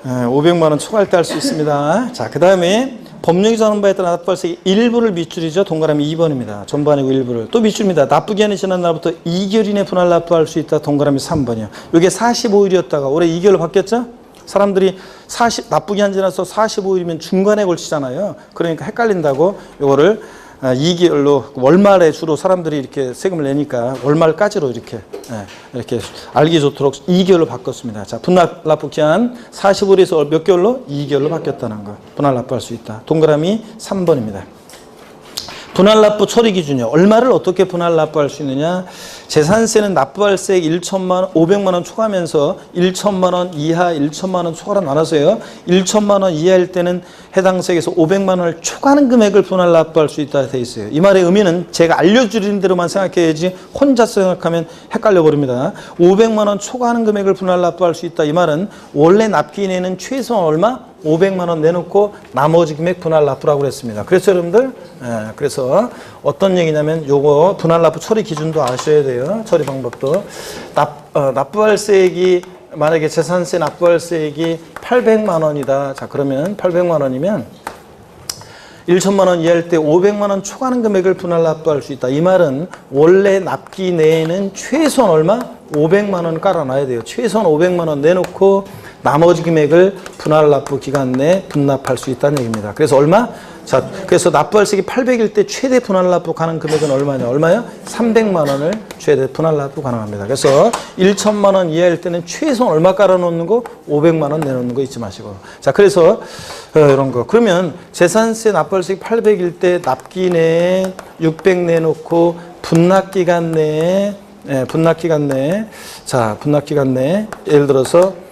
500만 원 초과할 때 할 수 있습니다. 자, 그 다음에 법령이 정하는 바에 따라 납부할세 일부를 밑줄이죠. 동그라미 2번입니다. 전부 아니고 일부를. 또 밑줄입니다. 납부기한이 지난 날부터 2개월 이내 분할 납부할 수 있다. 동그라미 3번이요. 이게 45일이었다가 올해 2개월로 바뀌었죠? 사람들이 납부기한 지나서 45일이면 중간에 걸치잖아요. 그러니까 헷갈린다고 이거를 2개월로 월말에 주로 사람들이 이렇게 세금을 내니까 월말까지로 이렇게 알기 좋도록 2개월로 바꿨습니다. 자, 분할 납부 기한 45일에서 몇 개월로? 2개월로 바뀌었다는 거. 분할 납부할 수 있다. 동그라미 3번입니다. 분할 납부 처리 기준이요. 얼마를 어떻게 분할 납부할 수 있느냐? 재산세는 납부할세 500만 원 초과하면서 1천만 원 이하, 1천만 원 초과로 나눠서요. 1천만 원 이하일 때는 해당 세액에서 500만 원을 초과하는 금액을 분할 납부할 수 있다 돼 있어요. 이 말의 의미는 제가 알려드리는 대로만 생각해야지 혼자 생각하면 헷갈려 버립니다. 500만 원 초과하는 금액을 분할 납부할 수 있다. 이 말은 원래 납기인에는 최소한 얼마? 500만 원 내놓고 나머지 금액 분할 납부라고 그랬습니다. 그래서 여러분들, 그래서 어떤 얘기냐면 요거 분할 납부 처리 기준도 아셔야 돼요. 처리 방법도. 납부할세액이 만약에 재산세 납부할세액이 800만 원이다. 자, 그러면 800만 원이면 1천만 원 이하일 때 500만 원 초과하는 금액을 분할 납부할 수 있다. 이 말은 원래 납기 내에는 최소한 얼마? 500만 원 깔아놔야 돼요. 최소한 500만 원 내놓고 나머지 금액을 분할 납부 기간 내에 분납할 수 있다는 얘기입니다. 그래서 얼마? 자, 그래서 납부할세액이 800일 때 최대 분할 납부 가능 금액은 얼마냐? 얼마요? 300만 원을 최대 분할 납부 가능합니다. 그래서 1천만 원 이하일 때는 최소한 얼마 깔아놓는 거? 500만 원 내놓는 거 잊지 마시고. 자, 그래서 이런 거. 그러면 재산세 납부할세액 800일 때 납기 내에 600 내놓고 분납기간 내에 자, 분납기간 내에 예를 들어서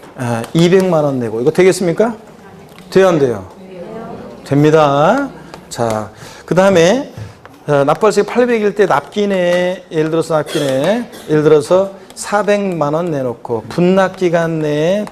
200만 원 내고 이거 되겠습니까? 돼요, 안 돼요? 됩니다. 자, 그 다음에 납부할세 800일 때 납기내 예를 들어서 400만 원 내놓고 분납기간 내에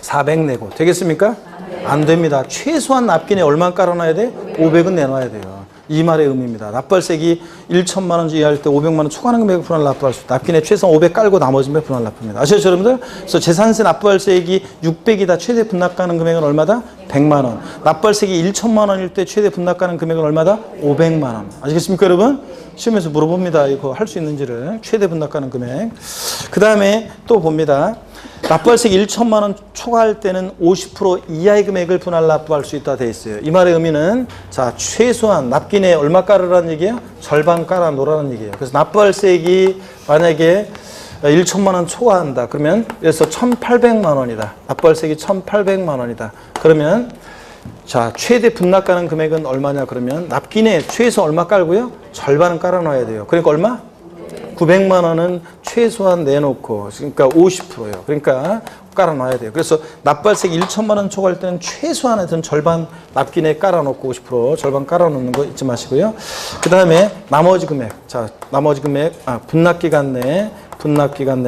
400 내고 되겠습니까? 안 됩니다. 최소한 납기내 얼마 깔아놔야 돼? 500은 내놔야 돼요. 이 말의 의미입니다. 납부할세액이 1천만 원 이하일 때 500만 원 초과하는 금액을 분할 납부할 수 있다. 납기내 최소한 500 깔고 나머지 금액 분할 납부입니다. 아시죠, 여러분들? 그래서 재산세 납부할세액이 600이다. 최대 분납 가능 금액은 얼마다? 100만 원. 납부할세액이 1천만 원일 때 최대 분납 가능 금액은 얼마다? 500만 원. 아시겠습니까, 여러분? 시험에서 물어봅니다. 이거 할 수 있는지를. 최대 분납 가능 금액. 그 다음에 또 봅니다. 납부할세액 1천만 원 초과할 때는 50% 이하의 금액을 분할 납부할 수 있다 돼 있어요. 이 말의 의미는 자 최소한 납기내 얼마 깔으라는 얘기예요? 절반 깔아 놓으라는 얘기예요. 그래서 납부할세액이 만약에 1천만 원 초과한다. 그러면 그래서 1,800만 원이다. 납부할세액이 1,800만 원이다. 그러면 자 최대 분납 가능 금액은 얼마냐? 그러면 납기내 최소 얼마 깔고요? 절반은 깔아 놔야 돼요. 그러니까 얼마? 900만 원은 최소한 내놓고, 그러니까 50%예요. 그러니까 깔아놔야 돼요. 그래서 납부할세액 1천만 원 초과할 때는 최소한 하여튼 절반 납기내 깔아놓고 50% 절반 깔아놓는 거 잊지 마시고요. 그 다음에 나머지 금액. 자, 나머지 금액, 분납기간 내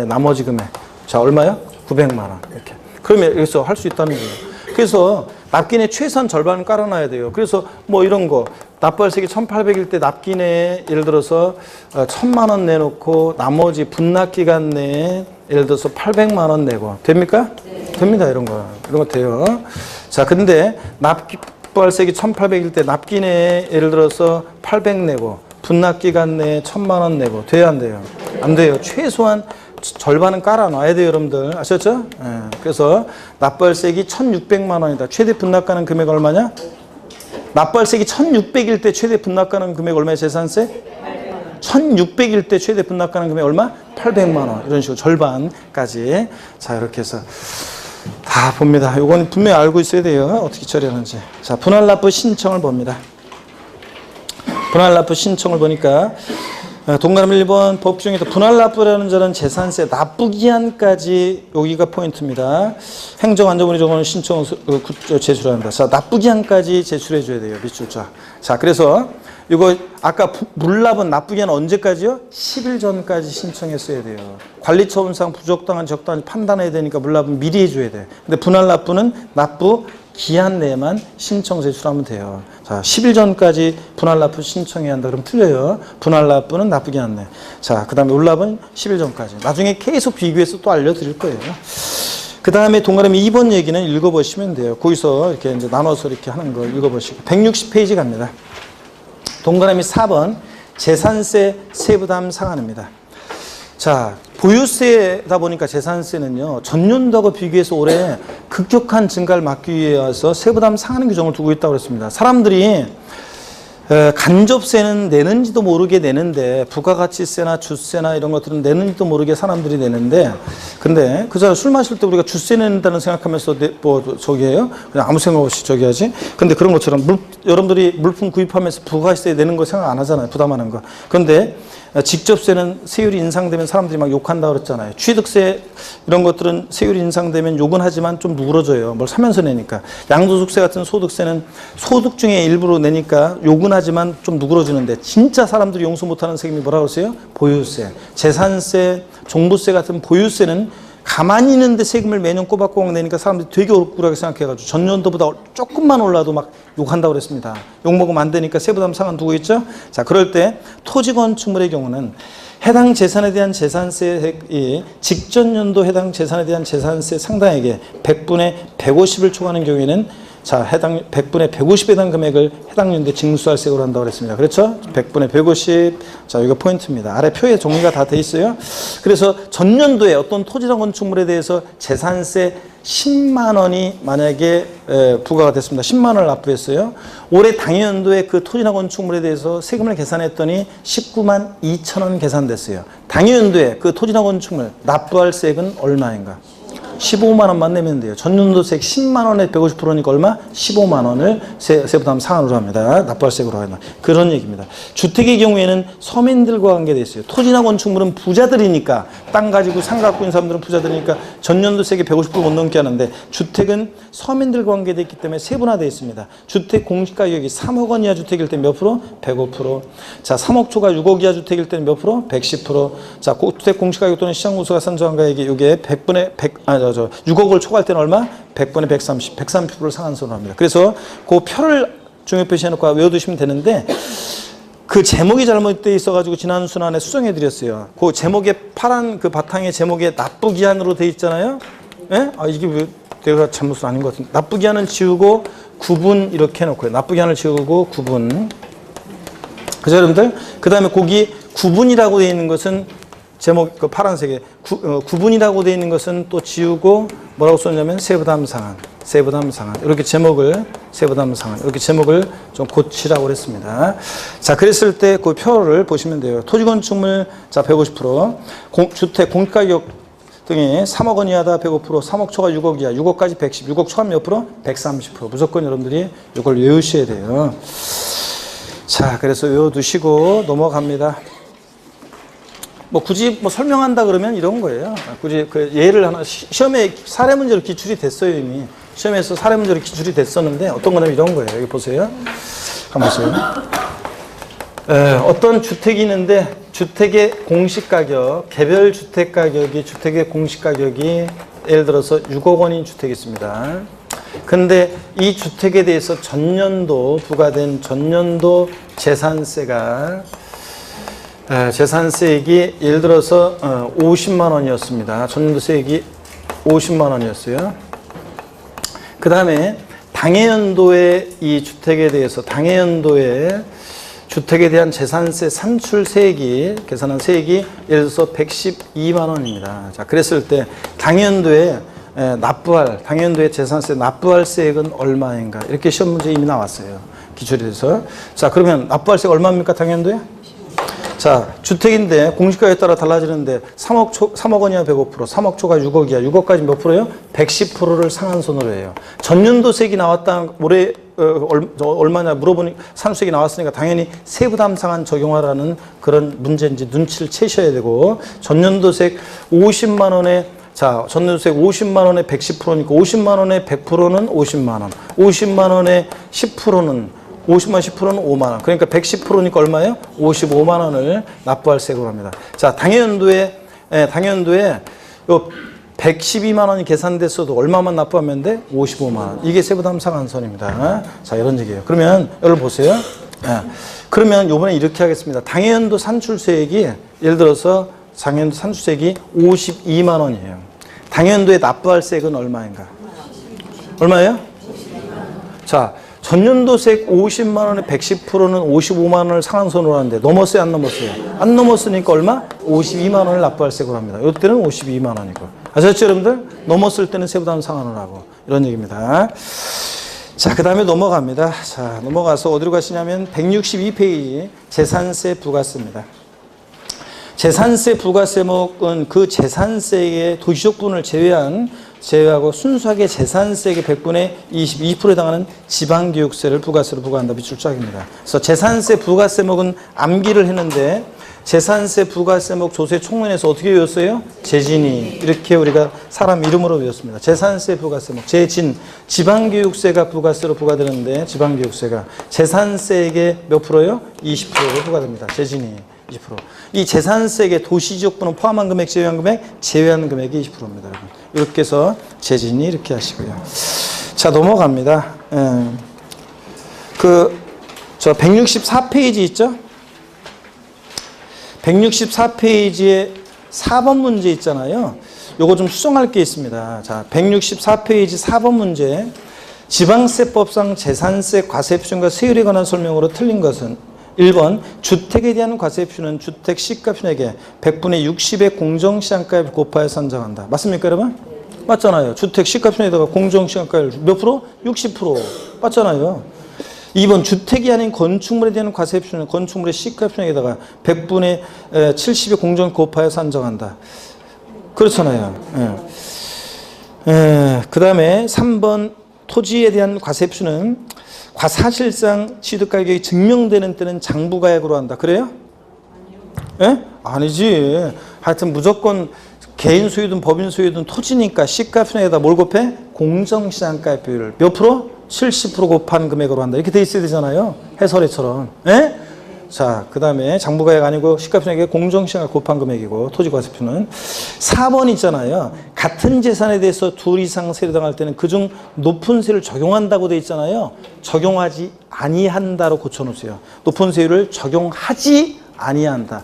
나머지 금액. 자, 얼마요? 900만 원. 이렇게. 그러면 여기서 할 수 있다는 거예요. 그래서 납기내 최소한 절반은 깔아놔야 돼요. 그래서 뭐 이런 거. 납부할세액이 1,800일 때 납기내에 예를 들어서 1,000만 원 내놓고 나머지 분납기간 내에 예를 들어서 800만 원 내고 됩니까? 네. 됩니다. 이런 거 돼요. 자, 근데 납부할세액이 1,800일 때 납기내에 예를 들어서 800 내고 분납기간 내에 1,000만 원 내고 돼야 안 돼요? 안 돼요. 최소한 절반은 깔아놔야 돼요, 여러분들. 아셨죠? 네. 그래서 납부할세액이 1,600만 원이다. 최대 분납 가능 금액 얼마냐? 납부할세액이 1,600일 때 최대 분납 가능 금액 얼마예요? 재산세? 1,600일 때 최대 분납 가능 금액 얼마? 800만 원. 이런 식으로 절반까지. 자, 이렇게 해서 다 봅니다. 이건 분명히 알고 있어야 돼요. 어떻게 처리하는지. 자, 분할납부 신청을 봅니다. 분할납부 신청을 보니까 동그라미 1번 법 중에서 분할납부라는 자는 재산세 납부기한까지 여기가 포인트입니다. 행정안전부리 정보는 신청을 제출한다. 자, 납부기한까지 제출해 줘야 돼요. 밑줄자. 자, 그래서 이거 아까 물납은 납부기한 언제까지요? 10일 전까지 신청했어야 돼요. 관리처분상 부적당한 적당한지 판단해야 되니까 물납은 미리 해줘야 돼. 근데 분할납부는 납부 기한 내에만 신청 제출하면 돼요. 자, 10일 전까지 분할납부 신청해야 한다. 그럼 틀려요. 분할납부는 납부기한 내. 자, 그 다음에 물납은 10일 전까지. 나중에 계속 비교해서 또 알려드릴 거예요. 그 다음에 동그라미 2번 얘기는 읽어보시면 돼요. 거기서 이렇게 이제 나눠서 이렇게 하는 거 읽어보시고. 160페이지 갑니다. 동그라미 4번 재산세 세부담 상한입니다. 자, 보유세다 보니까 재산세는요, 전년도하고 비교해서 올해 급격한 증가를 막기 위해서 세부담 상한 규정을 두고 있다고 그랬습니다. 사람들이 간접세는 내는지도 모르게 내는데, 부가가치세나 주세나 이런 것들은 내는지도 모르게 사람들이 내는데, 근데 그저 술 마실 때 우리가 주세 낸다는 생각하면서 뭐 저기 해요? 그냥 아무 생각 없이 저기 하지? 근데 그런 것처럼 여러분들이 물품 구입하면서 부가가치세 내는 거 생각 안 하잖아요. 부담하는 거. 그런데 직접세는 세율이 인상되면 사람들이 막 욕한다고 그랬잖아요. 취득세 이런 것들은 세율이 인상되면 욕은 하지만 좀 누그러져요. 뭘 사면서 내니까. 양도소득세 같은 소득세는 소득 중에 일부로 내니까 욕은 하지만 좀 누그러지는데, 진짜 사람들이 용서 못하는 세금이 뭐라고 그러세요? 보유세. 재산세, 종부세 같은 보유세는 가만히 있는데 세금을 매년 꼬박꼬박 내니까 사람들이 되게 억울하게 생각해가지고 전년도보다 조금만 올라도 막 욕한다고 그랬습니다. 욕먹으면 안 되니까 세부담 상한 두고 있죠. 자, 그럴 때 토지 건축물의 경우는 해당 재산에 대한 재산세액이 직전 연도 해당 재산에 대한 재산세 상당액의 100분의 150을 초과하는 경우에는 자, 해당 100분의 150에 대한 금액을 해당 연도에 징수할세액으로 한다고 그랬습니다. 그렇죠? 100분의 150. 자, 이거 포인트입니다. 아래 표에 정리가 다 돼 있어요. 그래서 전년도에 어떤 토지나 건축물에 대해서 재산세 10만 원이 만약에 부과가 됐습니다. 10만 원을 납부했어요. 올해 당연도에 그 토지나 건축물에 대해서 세금을 계산했더니 19만 2천 원 계산됐어요. 당연도에 그 토지나 건축물 납부할 세액은 얼마인가? 15만 원만 내면 돼요. 전년도세액 10만 원에 150%니까 얼마? 15만 원을 세부담 상한으로 합니다. 납부할세액으로 합니다. 그런 얘기입니다. 주택의 경우에는 서민들과 관계되어 있어요. 토지나 건축물은 부자들이니까, 땅 가지고 상 갖고 있는 사람들은 부자들이니까 전년도세액이 150% 못 넘게 하는데, 주택은 서민들과 관계되어 있기 때문에 세분화되어 있습니다. 주택 공시가격이 3억 원 이하 주택일 때 몇 프로? 105%. 자, 3억 초과 6억 이하 주택일 때는 몇 프로? 110%. 자, 주택 공시가격 또는 시장구조가 산정한 가액이 이게 6억을 초과할 때는 얼마? 100분의 130, 130%를 상한선으로 합니다. 그래서 그 표를 중요 표시해놓고 외워두시면 되는데, 그 제목이 잘못되어 있어가지고 지난 순환에 수정해드렸어요. 그 제목에 파란 그 바탕에 제목에 납부기한으로 되어 있잖아요. 예? 아, 이게 왜 내가 잘못은 아닌 것 같은데. 납부기한은 지우고 구분 이렇게 해놓고요. 납부기한을 지우고 구분. 그죠, 여러분들? 그 다음에 거기 구분이라고 되어 있는 것은 제목 그 파란색에 구분이라고 되어 있는 것은 또 지우고 뭐라고 썼냐면 세부담 상한 이렇게 제목을 세부담 상한 이렇게 제목을 좀 고치라고 그랬습니다. 자, 그랬을 때 그 표를 보시면 돼요. 토지 건축물 자 150%, 주택 공가격 등이 3억 원 이하다 105%, 3억 초과 6억 이하, 6억까지 110, 6억 초과 몇 프로? 130%. 무조건 여러분들이 이걸 외우셔야 돼요. 자, 그래서 외워두시고 넘어갑니다. 뭐 굳이 뭐 설명한다 그러면 이런 거예요. 굳이 그 예를 하나 시험에 사례 문제로 기출이 됐어요 이미. 시험에서 사례 문제로 기출이 됐었는데 어떤 거냐면 이런 거예요. 여기 보세요. 한번 보세요. 어떤 주택이 있는데 주택의 공시가격, 개별 주택 가격이 주택의 공시가격이 예를 들어서 6억 원인 주택이 있습니다. 근데 이 주택에 대해서 전년도 부과된 전년도 재산세가 재산세액이 예를 들어서 50만 원이었습니다. 전년도세액이 50만 원이었어요. 그 다음에 당해연도에 이 주택에 대해서 당해연도에 주택에 대한 재산세 산출세액이 계산한 세액이 예를 들어서 112만 원입니다. 자, 그랬을 때 당해연도에 당해연도에 재산세 납부할 세액은 얼마인가? 이렇게 시험 문제 이미 나왔어요. 기출이 돼서. 자, 그러면 납부할 세액 얼마입니까? 당해연도에? 자, 주택인데 공시가에 따라 달라지는데 3억 원이야 105%, 3억 초과 6억이야. 6억까지 몇 프로예요? 110%를 상한선으로 해요. 전년도세액이 나왔다 올해 얼마냐 물어보니 산수세액이 나왔으니까 당연히 세부담 상한 적용하라는 그런 문제인지 눈치를 채셔야 되고 전년도세액 50만 원에 자, 전년도세액 50만 원에 110%니까 50만 원에 100%는 50만 원. 50만 원에 10%는 50만 10%는 5만 원. 그러니까 110%니까 얼마예요? 55만 원을 납부할 세액으로 합니다. 자, 당해연도에 요 112만 원이 계산됐어도 얼마만 납부하면 돼? 55만 원. 이게 세부담 상한선입니다. 자, 이런 얘기예요. 그러면 여러분 보세요. 그러면 요번에 이렇게 하겠습니다. 당해연도 산출세액이 예를 들어서 당해연도 산출세액이 52만 원이에요. 당해연도에 납부할 세액은 얼마인가? 얼마예요? 자, 전년도세액 50만 원에 110%는 55만 원을 상한선으로 하는데 넘었어요, 안 넘었어요? 안 넘었으니까 얼마? 52만 원을 납부할 세액으로 합니다. 이때는 52만 원이고. 아셨죠, 여러분들? 넘었을 때는 세부담 상한을 하고 이런 얘기입니다. 자, 그 다음에 넘어갑니다. 자, 넘어가서 어디로 가시냐면 162페이지 재산세 부가세입니다. 재산세 부가세목은 그 재산세의 도시적분을 제외하고 순수하게 재산세액의 100분의 22%에 해당하는 지방교육세를 부가세로 부과한다. 밑줄 쫙입니다. 그래서 재산세 부가세목은 암기를 했는데 재산세 부가세목 조세 총론에서 어떻게 외웠어요? 재진이. 이렇게 우리가 사람 이름으로 외웠습니다. 재산세 부가세목. 재진. 지방교육세가 부가세로 부과되는데 지방교육세가 재산세액의 몇 프로요? 20%로 부과됩니다. 재진이. 20%. 이 재산세액의 도시지역분은 포함한 금액, 제외한 금액, 제외한 금액이 20%입니다. 여러분. 이렇게 해서 재진이 이렇게 하시고요. 자, 넘어갑니다. 저 164페이지 있죠? 164페이지에 4번 문제 있잖아요. 요거 좀 수정할 게 있습니다. 자, 164페이지 4번 문제. 지방세법상 재산세 과세 표준과 세율에 관한 설명으로 틀린 것은 1번 주택에 대한 과세표는 주택 시가표액에 100분의 60의 공정시장가액을 곱하여 산정한다. 맞습니까, 여러분? 맞잖아요. 주택 시가표에다가 공정시장가액을 몇 프로? 60%. 맞잖아요. 2번 주택이 아닌 건축물에 대한 과세표는 건축물의 시가표액에다가 100분의 70의 공정 곱하여 산정한다. 그렇잖아요. 그 다음에 3번 토지에 대한 과세표는 사실상 취득가격이 증명되는 때는 장부가액으로 한다. 그래요? 예? 아니지. 하여튼 무조건 개인 소유든 법인 소유든 토지니까 시가표에다 뭘 곱해? 공정시장가액 비율을 몇 프로? 70% 곱한 금액으로 한다. 이렇게 돼 있어야 되잖아요. 해설에처럼. 예? 자, 그 다음에 장부가액 아니고 시가표액의 공정시장가액 곱한 금액이고 토지과세표는 4번 있잖아요. 같은 재산에 대해서 둘 이상 세를 당할 때는 그중 높은 세율을 적용한다고 돼 있잖아요. 적용하지 아니한다로 고쳐놓으세요. 높은 세율을 적용하지 아니한다.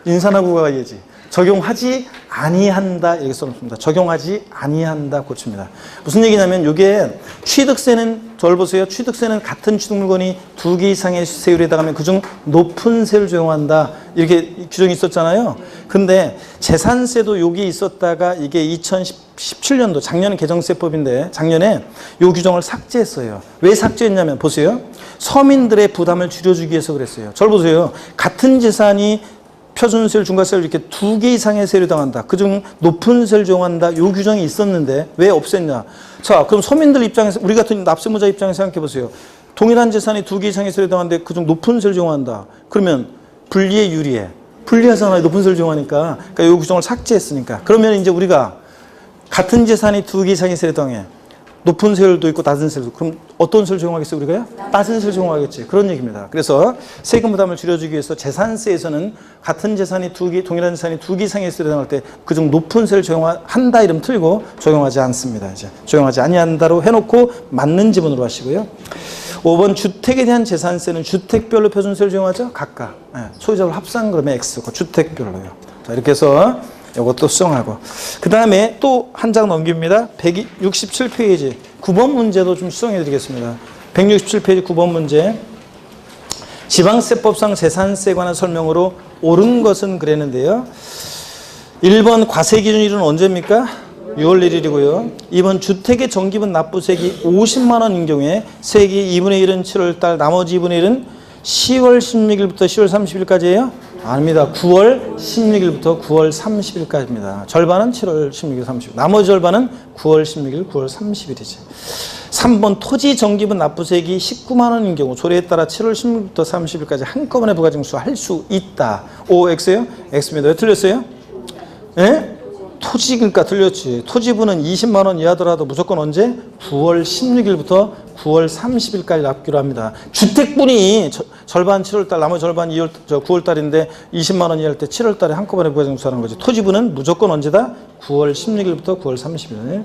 인산하고 가야지. 적용하지 아니한다 이렇게 써놓습니다. 적용하지 아니한다 고칩니다. 무슨 얘기냐면 이게 취득세는 절 보세요. 취득세는 같은 취득 물건이 2개 이상의 세율에 해당하면 그중 높은 세율을 적용한다 이렇게 규정이 있었잖아요. 근데 재산세도 여기 있었다가 이게 2017년도 작년 개정세법인데 작년에 이 규정을 삭제했어요. 왜 삭제했냐면 보세요. 서민들의 부담을 줄여주기 위해서 그랬어요. 절 보세요. 같은 재산이 표준세율, 중과세율 이렇게 2개 이상의 세율을 당한다. 그중 높은 세율을 적용한다. 이 규정이 있었는데 왜 없앴냐. 자, 그럼 서민들 입장에서 우리 같은 납세무자 입장에서 생각해 보세요. 동일한 재산이 2개 이상의 세율을 당하는데 그중 높은 세율을 적용한다. 그러면 불리해 유리해? 불리하잖아요. 높은 세율을 적용하니까. 그러니까 이 규정을 삭제했으니까. 그러면 이제 우리가 같은 재산이 2개 이상의 세율을 당해. 높은 세율도 있고 낮은 세율도. 그럼 어떤 세율을 적용하겠어요 우리가요? 낮은 세율을 적용하겠지. 그런 얘기입니다. 그래서 세금 부담을 줄여주기 위해서 재산세에서는 같은 재산이 동일한 재산이 2개 이상의 세율을 당할 때 그중 높은 세율을 적용한다 이름 틀고 적용하지 않습니다. 이제 적용하지 아니한다로 해놓고 맞는 지문으로 하시고요. 5번 주택에 대한 재산세는 주택별로 표준세율을 적용하죠. 각각 소유자별 합산 그러면 X고 주택별로요. 자, 이렇게 해서 이것도 수정하고 그 다음에 또 한 장 넘깁니다. 167페이지 9번 문제도 좀 수정해 드리겠습니다. 167페이지 9번 문제 지방세법상 재산세에 관한 설명으로 옳은 것은 그랬는데요. 1번 과세기준일은 언제입니까? 6월 1일이고요. 2번 주택의 정기분 납부세액이 50만 원인 경우에 세액이 2분의 1은 7월 달 나머지 2분의 1은 10월 16일부터 10월 30일까지예요? 아닙니다. 9월 16일부터 9월 30일까지입니다. 절반은 7월 16일, 30일. 나머지 절반은 9월 16일, 9월 30일이지. 3번 토지 정기분 납부세액이 19만 원인 경우 조례에 따라 7월 16일부터 30일까지 한꺼번에 부가징수할 수 있다. O, X예요? X입니다. 왜 틀렸어요? 예? 토지 그러니까 틀렸지. 토지분은 20만 원 이하더라도 무조건 언제? 9월 16일부터 9월 30일까지 납기로 합니다. 주택분이 절반 7월달, 나머지 절반 9월달인데 20만 원 이하일 때 7월달에 한꺼번에 부가징수하는 거지. 토지분은 무조건 언제다? 9월 16일부터 9월 30일.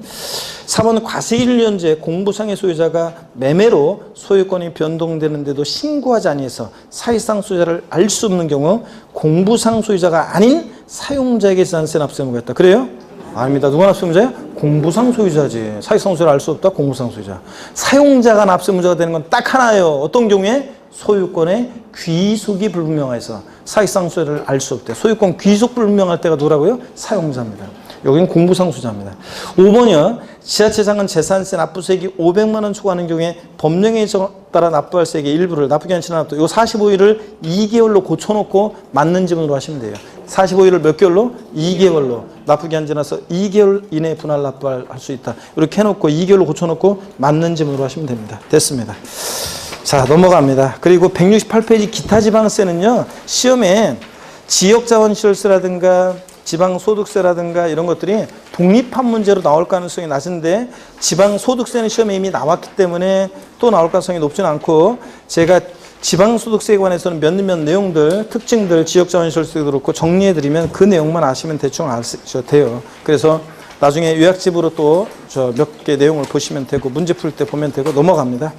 4번 과세일련제 공부상의 소유자가 매매로 소유권이 변동되는데도 신고하지 아니해서 사실상 소유자를 알 수 없는 경우 공부상 소유자가 아닌 사용자에게 재산세 납세 의무가 있다. 그래요? 아닙니다. 누가 납세 의무자예요? 공부상 소유자지. 사실상 소유자를 알 수 없다. 공부상 소유자. 사용자가 납세 의무자가 되는 건 딱 하나예요. 어떤 경우에? 소유권의 귀속이 불분명해서 사실상 소유자를 알 수 없대. 소유권 귀속 불분명할 때가 누구라고요? 사용자입니다. 여기는 공부상 소유자입니다. 5번이요. 지자체장은 재산세 납부세액이 500만 원 초과하는 경우에 법령에 따라 납부할 세액의 일부를 납부기한 지난 납부 요 45일을 2개월로 고쳐놓고 맞는 지문으로 하시면 돼요. 45일을 몇 개월로? 2개월로 납부기한 지나서 2개월 이내에 분할 납부할 수 있다. 이렇게 해놓고 2개월로 고쳐놓고 맞는 지문으로 하시면 됩니다. 됐습니다. 자, 넘어갑니다. 그리고 168페이지 기타 지방세는요. 시험에 지역자원시설세라든가 지방소득세라든가 이런 것들이 독립한 문제로 나올 가능성이 낮은데 지방소득세는 시험에 이미 나왔기 때문에 또 나올 가능성이 높지는 않고 제가 지방소득세에 관해서는 몇몇 내용들, 특징들, 지역자원시설세도 그렇고 정리해드리면 그 내용만 아시면 대충 아셔도 돼요. 그래서 나중에 요약집으로 또 몇 개 내용을 보시면 되고 문제 풀 때 보면 되고 넘어갑니다.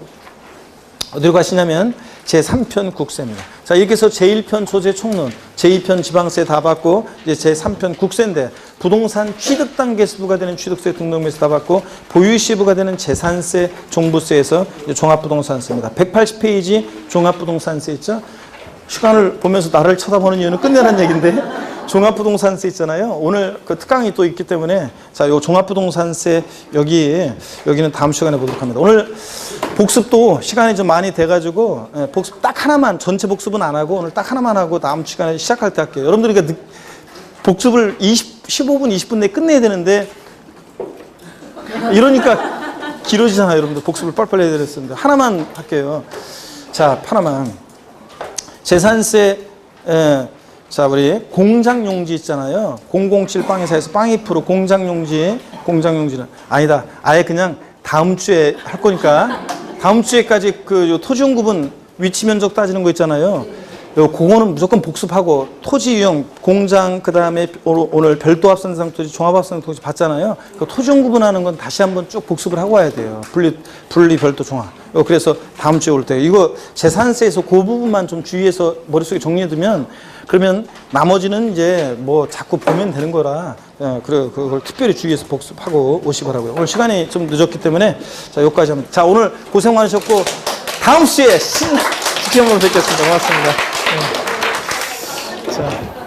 어디로 가시냐면 제3편 국세입니다. 자, 이렇게 해서 제1편 소재 총론, 제2편 지방세 다 받고 이제 제3편 국세인데 부동산 취득 단계에서 부과되는 취득세 등록세에서 다 받고 보유시 부과되는 재산세, 종부세에서 종합부동산세입니다. 180페이지 종합부동산세 있죠? 시간을 보면서 나를 쳐다보는 이유는 끝내라는 얘기인데 종합부동산세 있잖아요. 오늘 그 특강이 또 있기 때문에 자, 요 종합부동산세 여기는 다음 시간에 보도록 합니다. 오늘 복습도 시간이 좀 많이 돼가지고 복습 딱 하나만 전체 복습은 안 하고 오늘 딱 하나만 하고 다음 시간에 시작할 때 할게요. 여러분들이 그러니까 복습을 15분, 20분 내에 끝내야 되는데 이러니까 길어지잖아요. 여러분들 복습을 빨리빨리 해야 되겠습니다. 하나만 할게요. 자, 하나만. 재산세 자, 우리 공장용지 있잖아요. 007 빵회사에서 빵이 프로 공장용지는 아니다. 아예 그냥 다음 주에 할 거니까 다음 주에까지 그 토지용구분 위치 면적 따지는 거 있잖아요. 그거는 무조건 복습하고 토지 유형, 공장, 그 다음에 오늘 별도 합산상 토지, 종합 합산상 토지 봤잖아요. 그 토지용 구분하는 건 다시 한번 쭉 복습을 하고 와야 돼요. 분리, 별도, 종합. 그래서 다음 주에 올 때 이거 재산세에서 그 부분만 좀 주의해서 머릿속에 정리해두면 그러면 나머지는 이제 뭐 자꾸 보면 되는 거라 그래 그걸 특별히 주의해서 복습하고 오시 바라고요. 오늘 시간이 좀 늦었기 때문에 자 여기까지 합니다. 자 오늘 고생 많으셨고 다음 주에 신나는 시험으로 뵙겠습니다. 고맙습니다. 자.